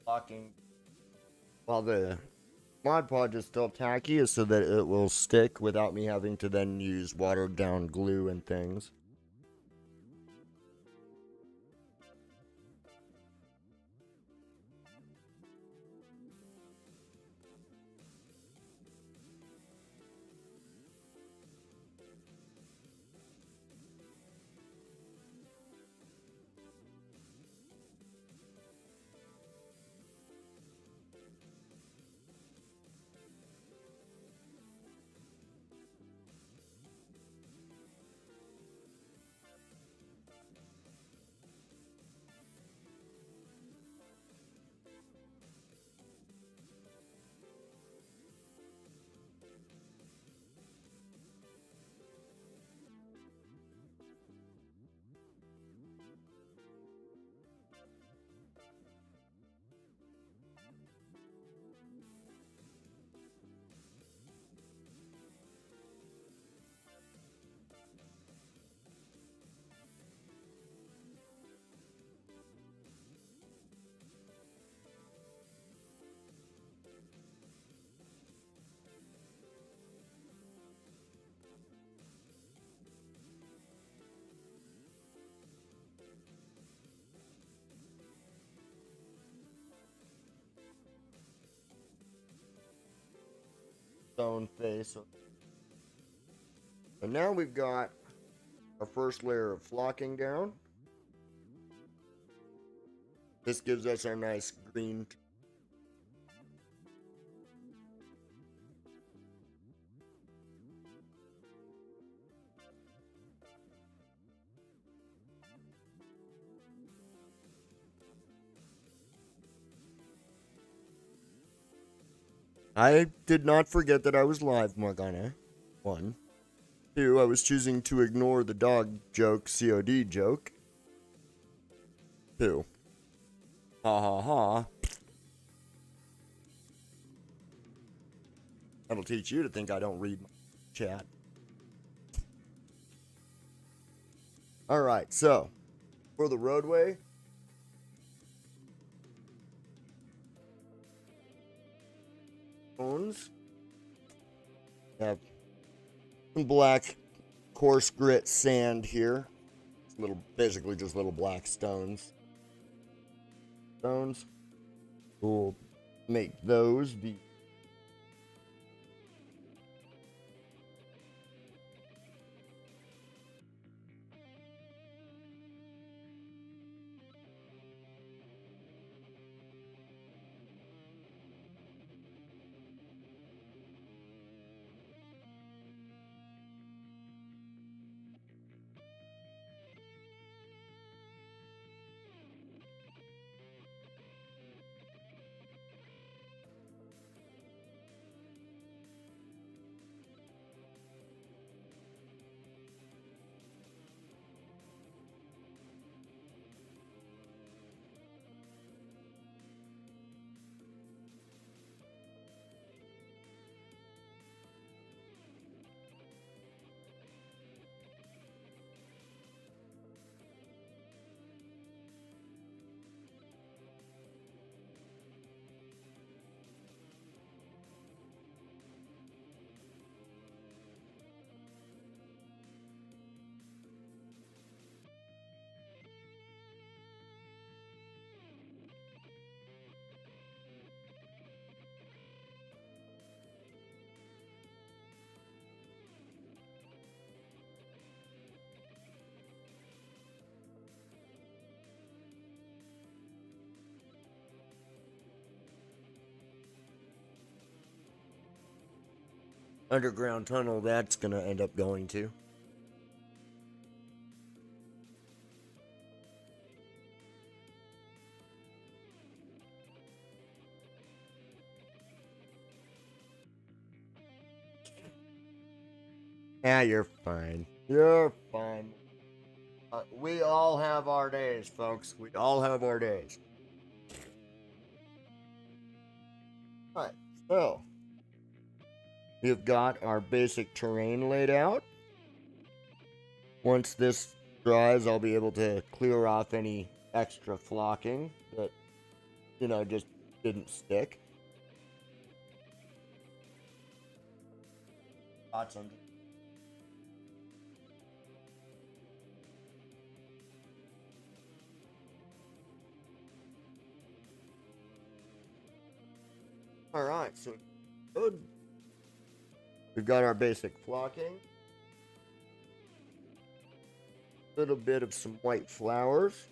Flocking while the Mod Podge is still tacky is so that it will stick without me having to then use watered down glue and things. stone face. And now we've got our first layer of flocking down. This gives us our nice green. I did not forget that I was live, Morgana. 1. 2. I was choosing to ignore the dog joke, COD joke. 2. Ha ha ha. That'll teach you to think I don't read my chat. Alright, so for the roadway, bones have some black coarse grit sand here. It's basically just little black stones. We'll make those the underground tunnel that's gonna end up going to. Yeah, you're fine. You're fine. We all have our days, folks. We all have our days. Alright, so we've got our basic terrain laid out. Once this dries, I'll be able to clear off any extra flocking that, just didn't stick. Awesome. Alright, so good. We've got our basic flocking. A little bit of some white flowers.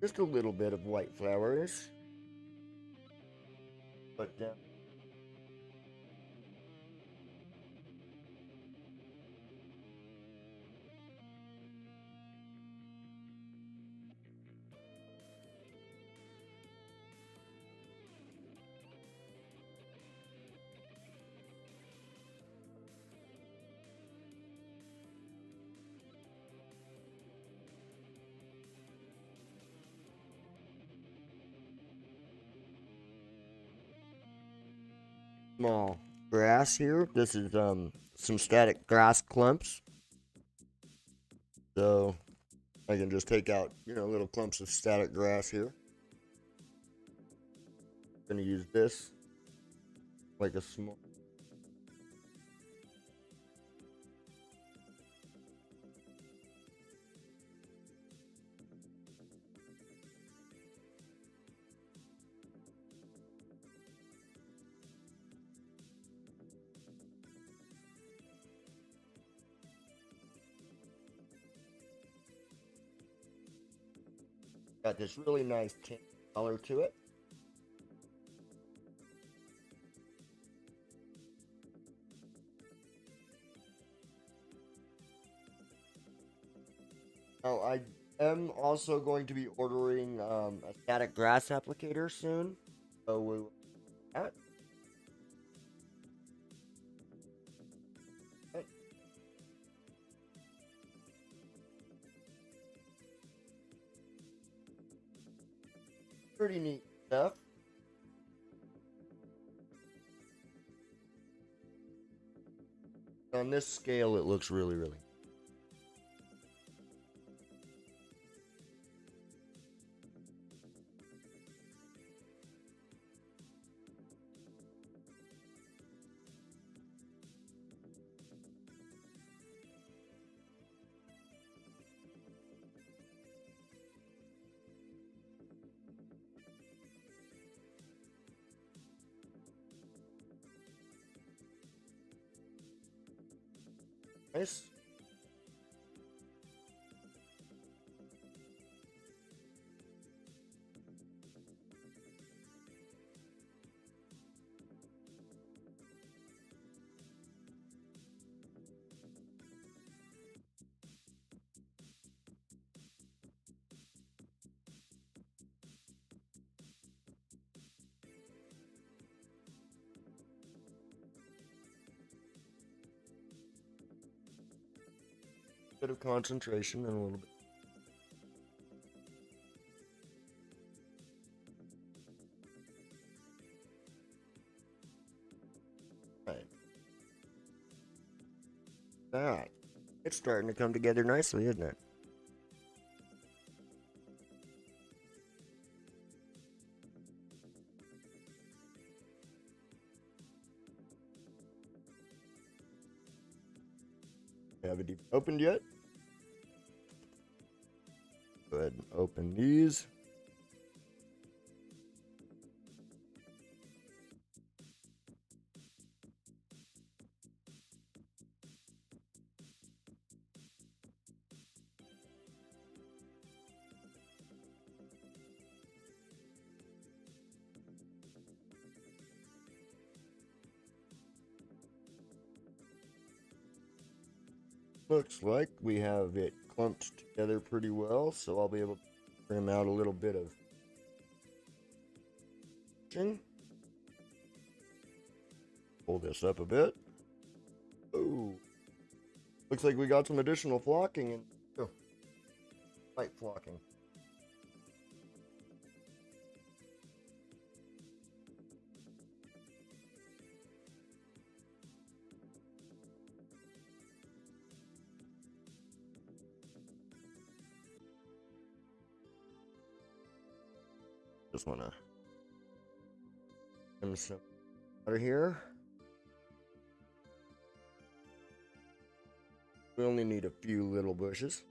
Just a little bit of white flowers. But then small grass here. This is some static grass clumps. So I can just take out, little clumps of static grass here. I'm gonna use this like a small. Got this really nice tan color to it. Now, I am also going to be ordering a static grass applicator soon. So we will do that. Okay. Pretty neat stuff. On this scale, it looks really, really. Nice. Bit of concentration and a little bit. Right. That. It's starting to come together nicely, isn't it? Haven't even opened yet. Go ahead and open these. Looks like we have it clumped together pretty well, so I'll be able to trim out a little bit of stitching. Pull this up a bit. Oh, looks like we got some additional flocking in. Oh, light flocking. Just want to trim some water here. We only need a few little bushes.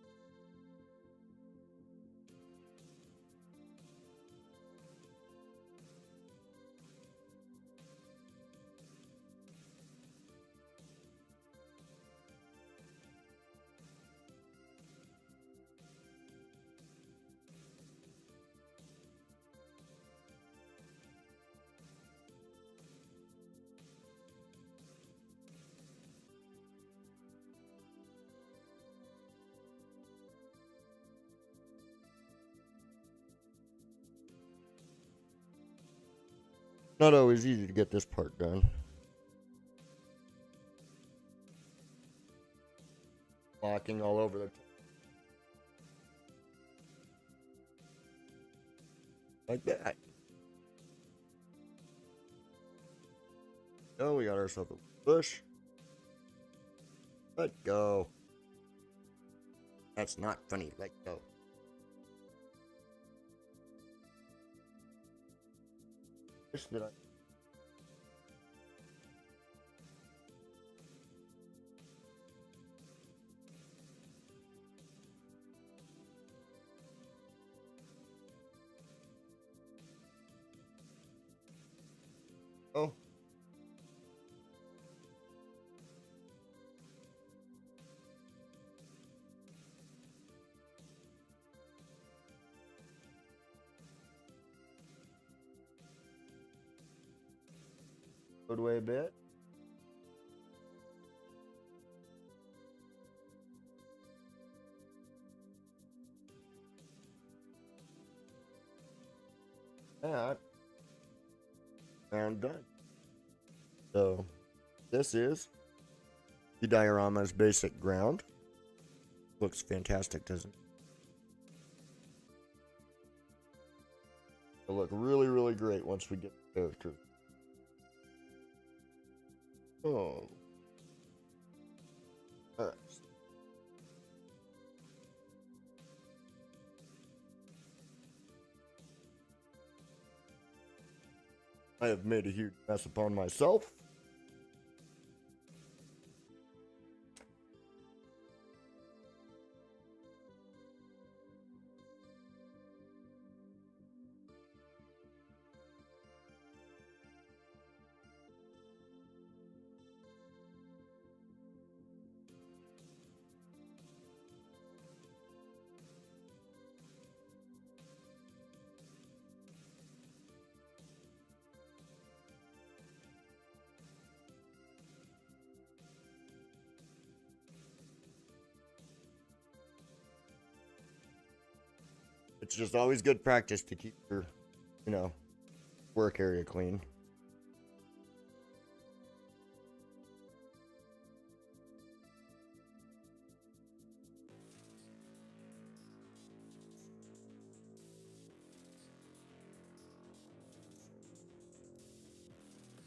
Not always easy to get this part done. Locking all over the like that. Oh, we got ourselves a bush. Let go. That's not funny. Let go. Wish that I. Oh. roadway a bit. That and done. So this is the Diorama's basic ground. Looks fantastic, doesn't it? It'll look really, really great once we get the character. Oh. Alright. I have made a huge mess upon myself. It's just always good practice to keep your, work area clean.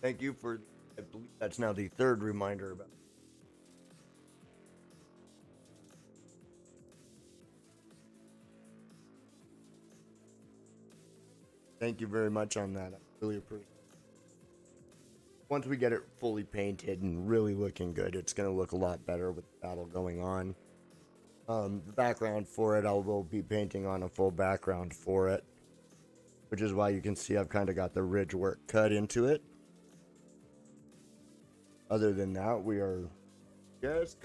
Thank you for, I believe that's now the third reminder about. Thank you very much on that. I really appreciate it. Once we get it fully painted and really looking good, it's going to look a lot better with the battle going on. The background for it, I will be painting on a full background for it, which is why you can see I've kind of got the ridge work cut into it. Other than that, we are just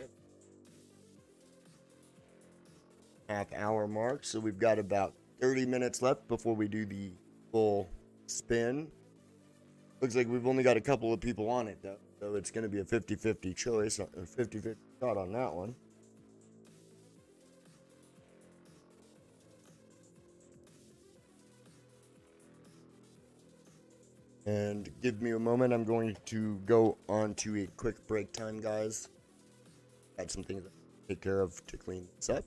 half-hour mark, so we've got about 30 minutes left before we do the full spin. Looks like we've only got a couple of people on it, though, so it's going to be a 50-50 choice, a 50-50 shot on that one. And give me a moment, I'm going to go on to a quick break time, guys. Got some things to take care of to clean this up.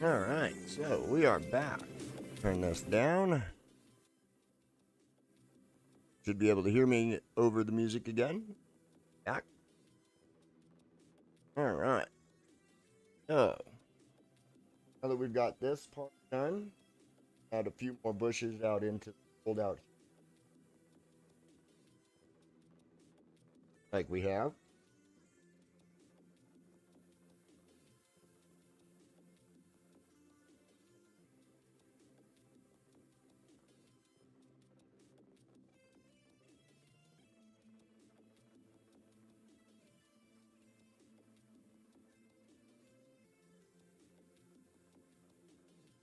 All right, so we are back. Turn this down. Should be able to hear me over the music again. Back. All right. So, now that we've got this part done, add a few more bushes out into the fold out like we have.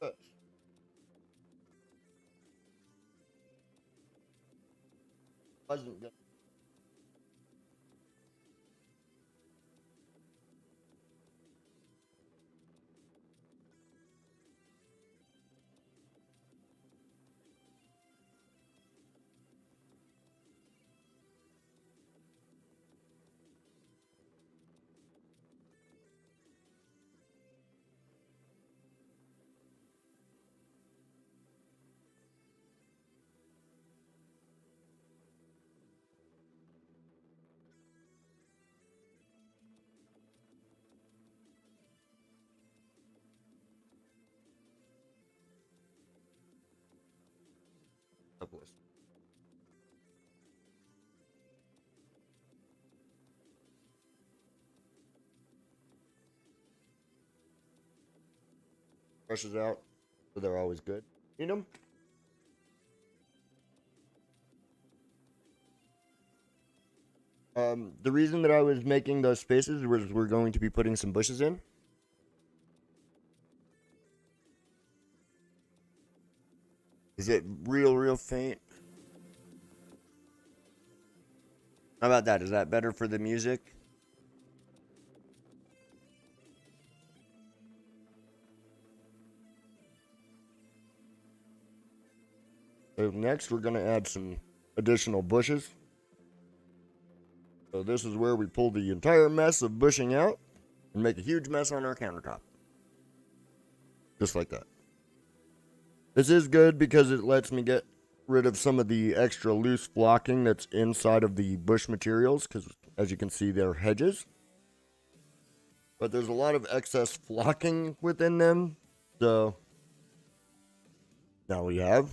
But wasn't good. Brushes out, so they're always good. Need them? The reason that I was making those spaces was we're going to be putting some bushes in. Is it real faint? How about that? Is that better for the music? So next we're going to add some additional bushes. So this is where we pull the entire mess of bushing out and make a huge mess on our countertop. Just like that. This is good because it lets me get rid of some of the extra loose flocking that's inside of the bush materials, because as you can see, they're hedges. But there's a lot of excess flocking within them, so now we have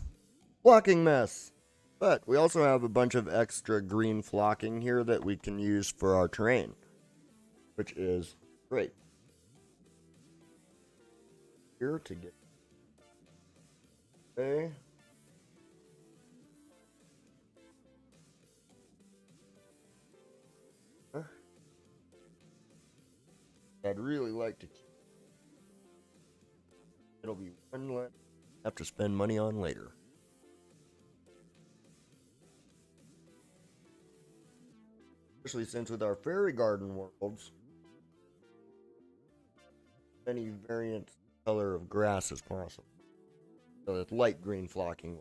flocking mess. But we also have a bunch of extra green flocking here that we can use for our terrain, which is great. Here to get okay. I'd really like to keep. It'll be one less I have to spend money on later. Especially since with our fairy garden worlds, any variant color of grass as possible. So it's light green flocking.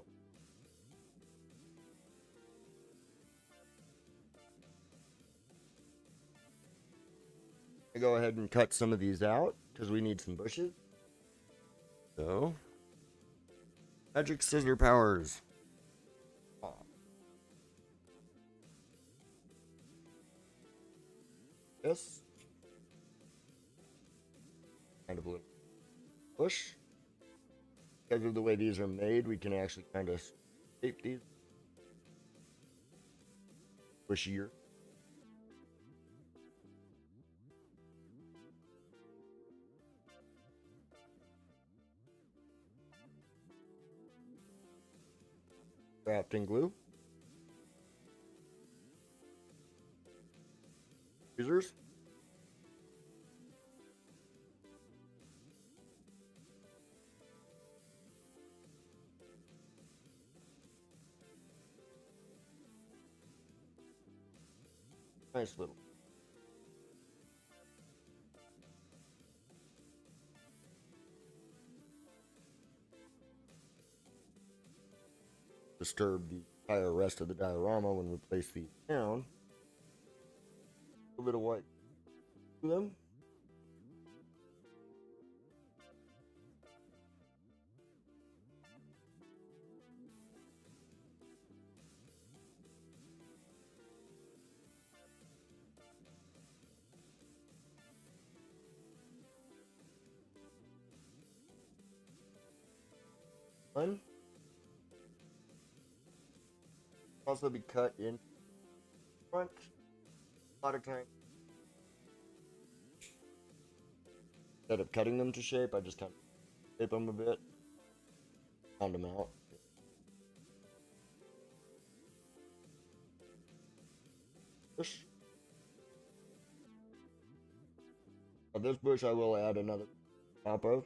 I go ahead and cut some of these out because we need some bushes. So, magic scissor powers. This kind of a little bush. because of the way these are made, we can actually kind of shape these bushier. Crafting glue. Scissors. Nice little. Disturb the entire rest of the diorama when we place these down. A little bit of white to them. One. Also be cut in front. A lot of times, instead of cutting them to shape, I just kind of shape them a bit, round them out. Bush. Now this bush I will add another top of.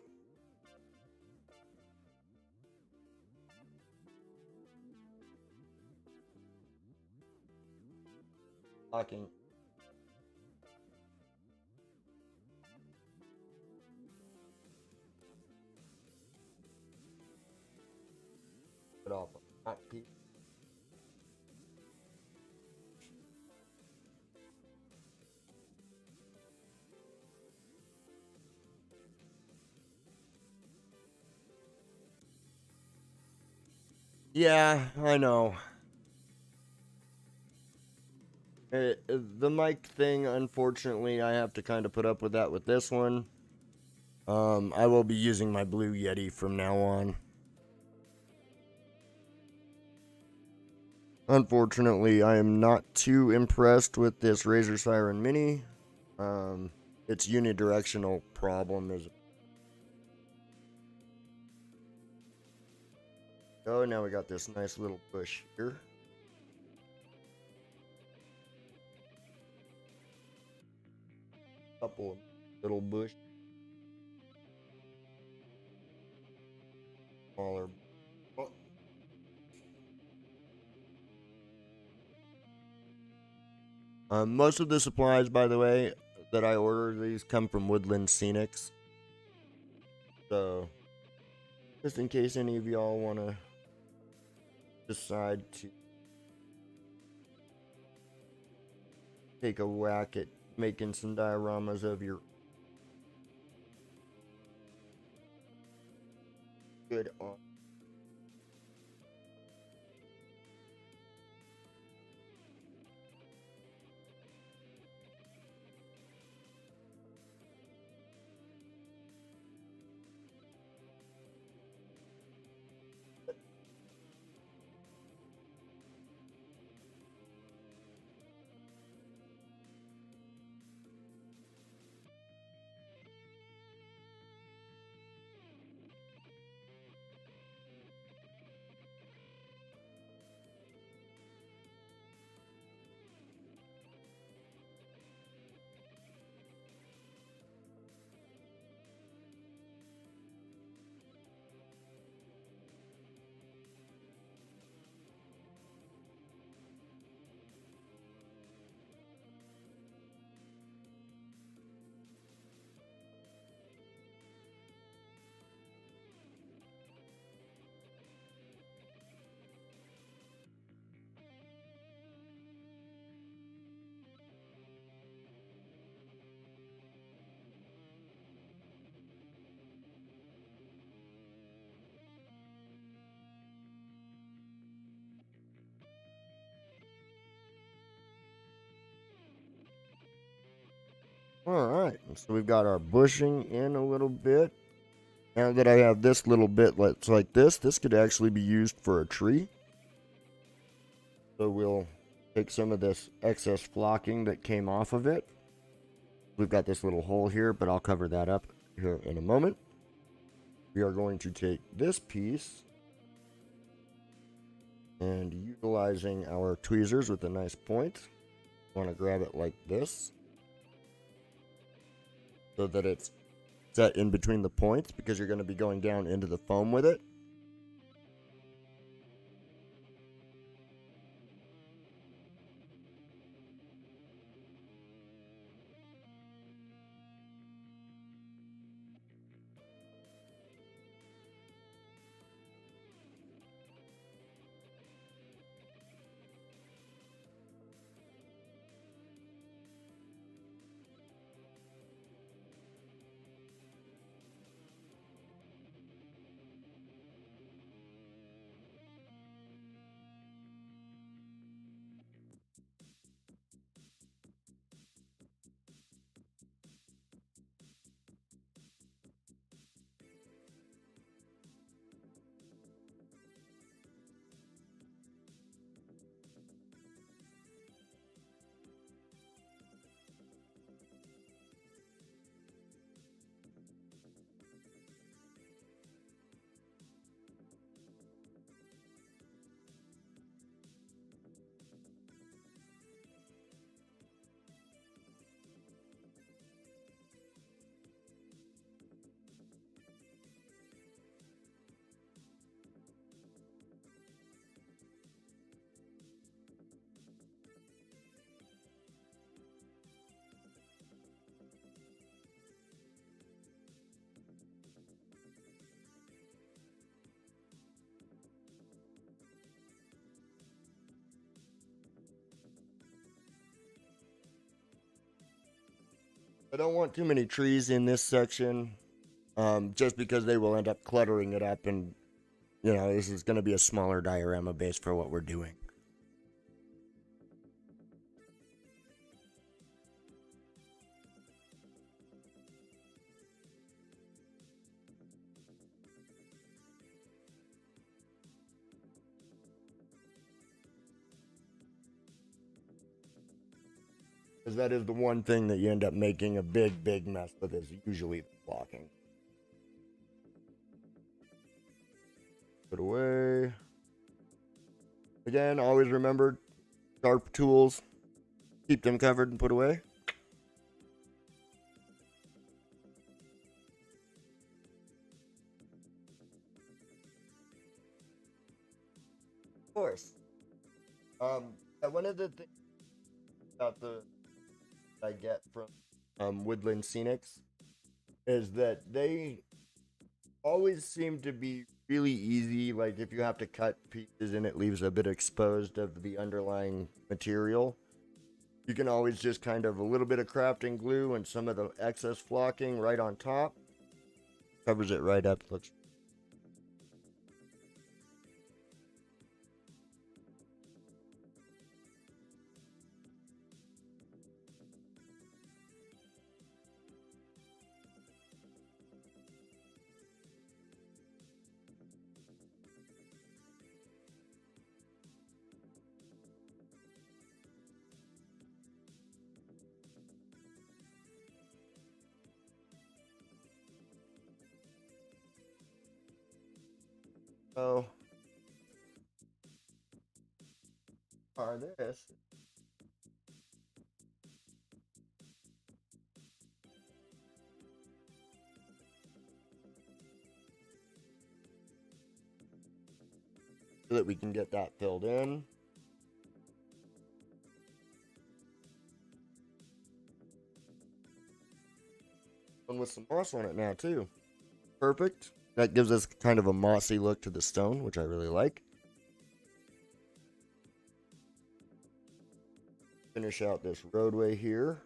Locking. It off a hot piece. Yeah, I know. The mic thing, unfortunately, I have to kind of put up with that with this one. I will be using my Blue Yeti from now on. Unfortunately, I am not too impressed with this Razer Siren Mini. Its unidirectional problem is. Oh, now we got this nice little bush here. Couple of little bush. Smaller. Most of the supplies, by the way, that I order, these come from Woodland Scenics. So, just in case any of y'all want to decide to take a whack at making some dioramas of your good art. Alright, so we've got our bushing in a little bit. Now that I have this little bit that's like this could actually be used for a tree. So we'll take some of this excess flocking that came off of it. We've got this little hole here, but I'll cover that up here in a moment. We are going to take this piece and utilizing our tweezers with a nice point, want to grab it like this so that it's set in between the points because you're going to be going down into the foam with it. I don't want too many trees in this section, just because they will end up cluttering it up, and this is going to be a smaller diorama base for what we're doing. Because that is the one thing that you end up making a big mess with, is usually the blocking. Put away. Again, always remember, sharp tools, keep them covered and put away. Of course. One of the things about I get from Woodland Scenics is that they always seem to be really easy. Like if you have to cut pieces and it leaves a bit exposed of the underlying material, you can always just kind of a little bit of crafting glue and some of the excess flocking right on top. Covers it right up. Looks. So, are this. So that we can get that filled in. And with some moss on it now too. Perfect. That gives us kind of a mossy look to the stone, which I really like. Finish out this roadway here.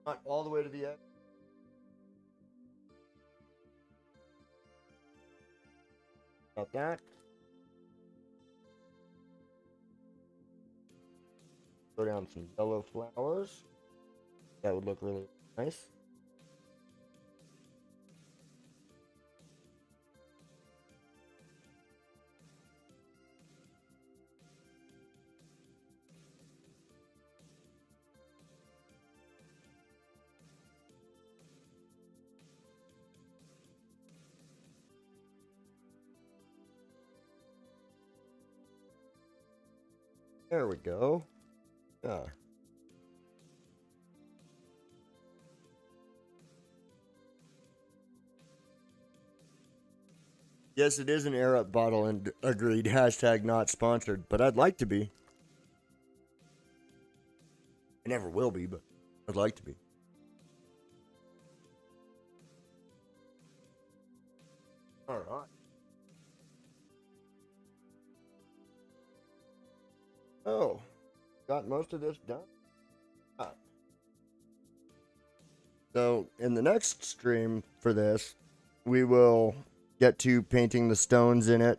Not all the way to the edge. About that. Throw down some yellow flowers. That would look really nice. There we go. Yeah. Yes, it is an air up bottle and agreed. Hashtag not sponsored, but I'd like to be. I never will be, but I'd like to be. All right. Oh, got most of this done. Ah. So, in the next stream for this, we will get to painting the stones in it,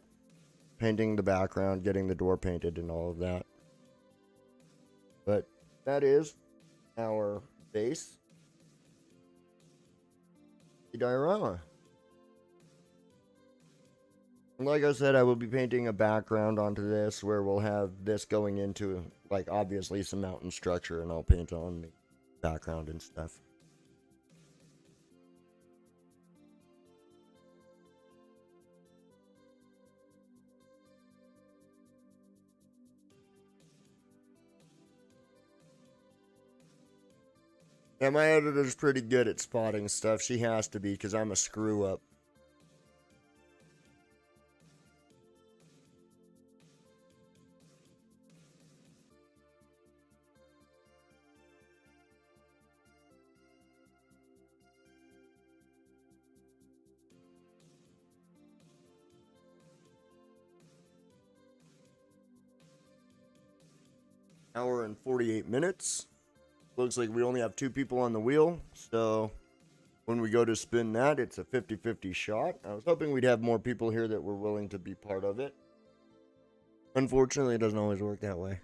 painting the background, getting the door painted, and all of that. But that is our base, the diorama. And like I said, I will be painting a background onto this where we'll have this going into, like, obviously some mountain structure, and I'll paint on the background and stuff. Yeah, my editor's pretty good at spotting stuff. She has to be, because I'm a screw up. Hour and 48 minutes. Looks like we only have 2 people on the wheel, so when we go to spin that, it's a 50-50 shot. I was hoping we'd have more people here that were willing to be part of it. Unfortunately, it doesn't always work that way.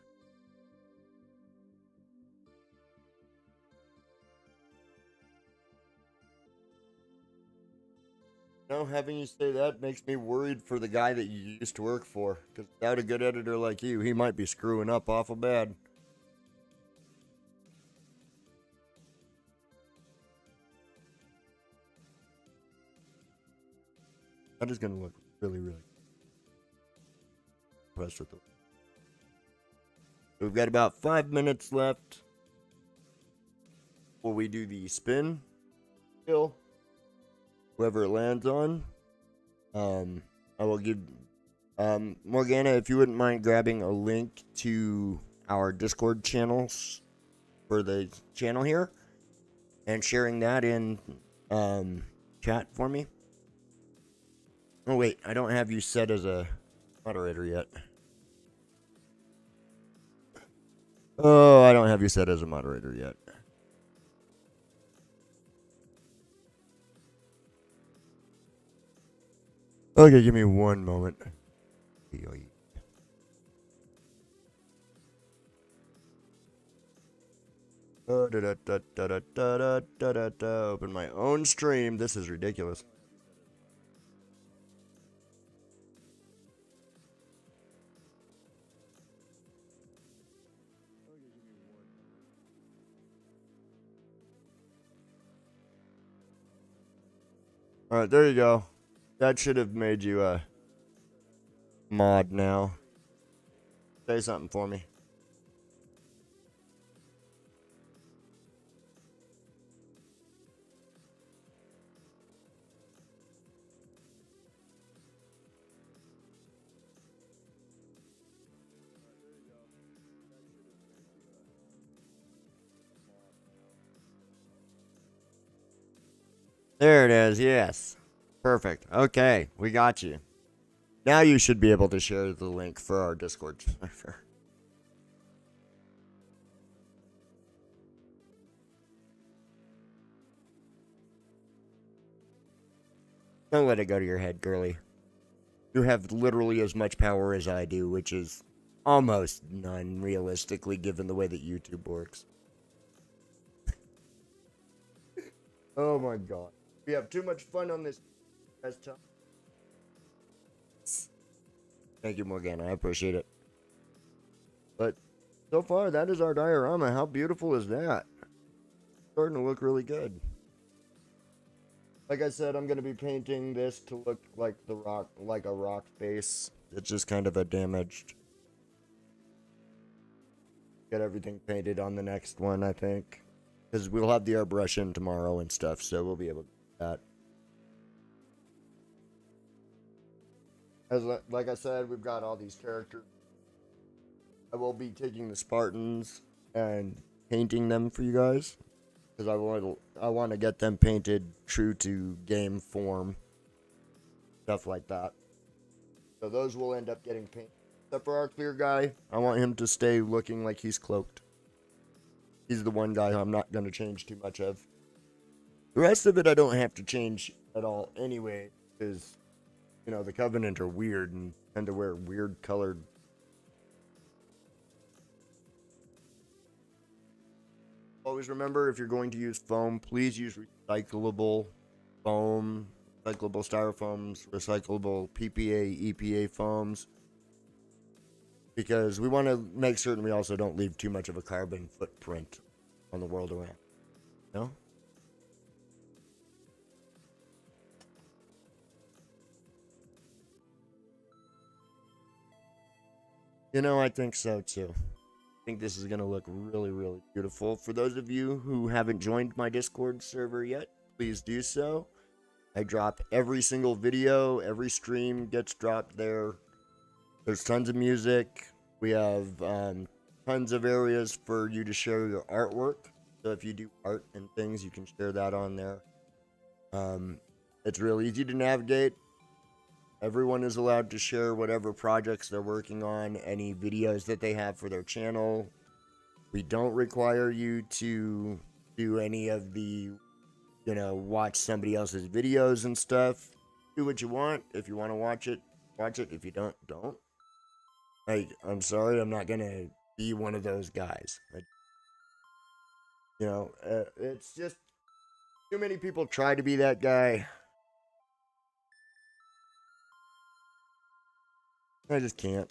Now, having you say that makes me worried for the guy that you used to work for, because without a good editor like you, he might be screwing up awful bad. That is going to look really, really impressed with it. We've got about 5 minutes left before we do the spin. Still, whoever it lands on, I will give Morgana, if you wouldn't mind grabbing a link to our Discord channels for the channel here and sharing that in chat for me. Oh wait, I don't have you set as a moderator yet. Oh, I don't have you set as a moderator yet. Okay, give me one moment. Open my own stream. This is ridiculous. Alright, there you go. That should have made you a mod now. Say something for me. There it is, yes. Perfect. Okay, we got you. Now you should be able to share the link for our Discord server. Don't let it go to your head, girly. You have literally as much power as I do, which is almost none, realistically, given the way that YouTube works. Oh my god. We have too much fun on this. Thank you, Morgana. I appreciate it. But so far, that is our diorama. How beautiful is that? Starting to look really good. Like I said, I'm going to be painting this to look like the rock, like a rock face. It's just kind of a damaged. Get everything painted on the next one, I think. Because we'll have the airbrush in tomorrow and stuff, so we'll be able to do that. Like I said, we've got all these characters. I will be taking the Spartans and painting them for you guys. Because I want to get them painted true to game form. Stuff like that. So those will end up getting painted. Except for our clear guy, I want him to stay looking like he's cloaked. He's the one guy I'm not going to change too much of. The rest of it I don't have to change at all anyway. Because, you know, the Covenant are weird and tend to wear weird colored. Always remember, if you're going to use foam, please use recyclable foam, recyclable styrofoams, recyclable PPA, EPA foams. Because we want to make certain we also don't leave too much of a carbon footprint on the world around. No? You know, I think so too. I think this is going to look really, really beautiful. For those of you who haven't joined my Discord server yet, please do so. I drop every single video, every stream gets dropped there. There's tons of music. We have tons of areas for you to share your artwork. So if you do art and things, you can share that on there. It's real easy to navigate. Everyone is allowed to share whatever projects they're working on, any videos that they have for their channel. We don't require you to do any of the, you know, watch somebody else's videos and stuff. Do what you want. If you want to watch it, watch it. If you don't, don't. I'm sorry, I'm not gonna be one of those guys. It's just too many people try to be that guy. I just can't.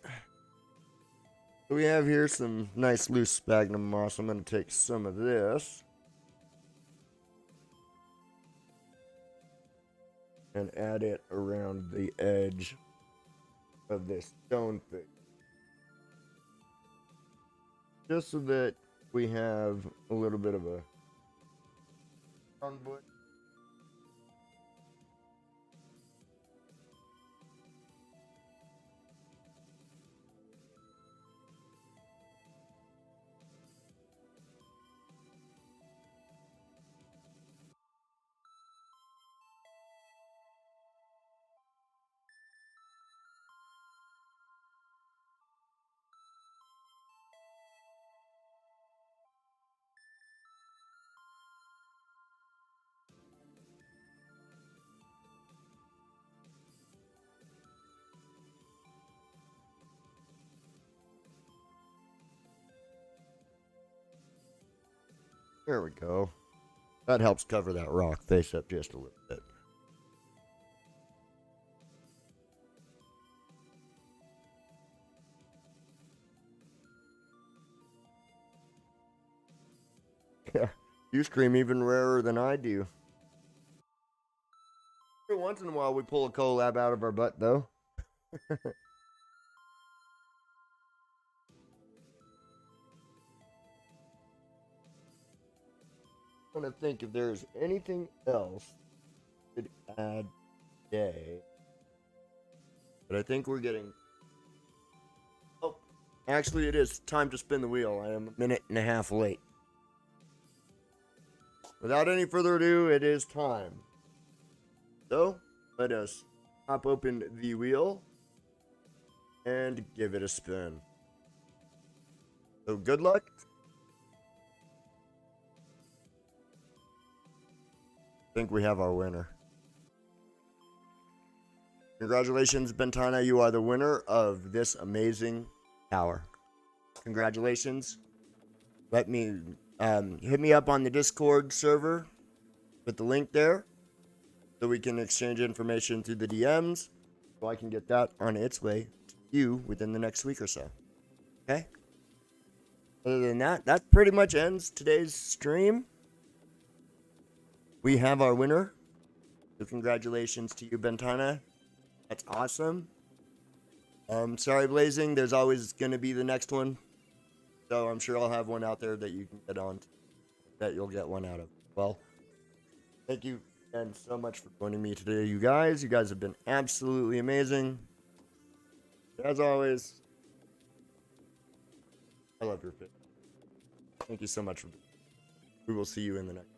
So we have here some nice loose sphagnum moss. I'm gonna take some of this and add it around the edge of this stone thing. Just so that we have a little bit of a bush. There we go. That helps cover that rock face up just a little bit. Yeah, you scream even rarer than I do. Every once in a while we pull a collab out of our butt, though. I want to think if there's anything else to add today. But I think we're getting... Oh, actually it is time to spin the wheel. I am a minute and a half late. Without any further ado, it is time. So, let us pop open the wheel and give it a spin. So, good luck. I think we have our winner. Congratulations, Bentana. You are the winner of this amazing tower. Congratulations. Let me hit me up on the Discord server with the link there so we can exchange information through the DMs so I can get that on its way to you within the next week or so. Okay? Other than that, that pretty much ends today's stream. We have our winner. So congratulations to you, Bentana. That's awesome. Sorry, Blazing. There's always going to be the next one. So I'm sure I'll have one out there that you can get on, that you'll get one out of. Well, thank you again so much for joining me today, you guys. You guys have been absolutely amazing. As always, I love your pick. Thank you so much. We will see you in the next.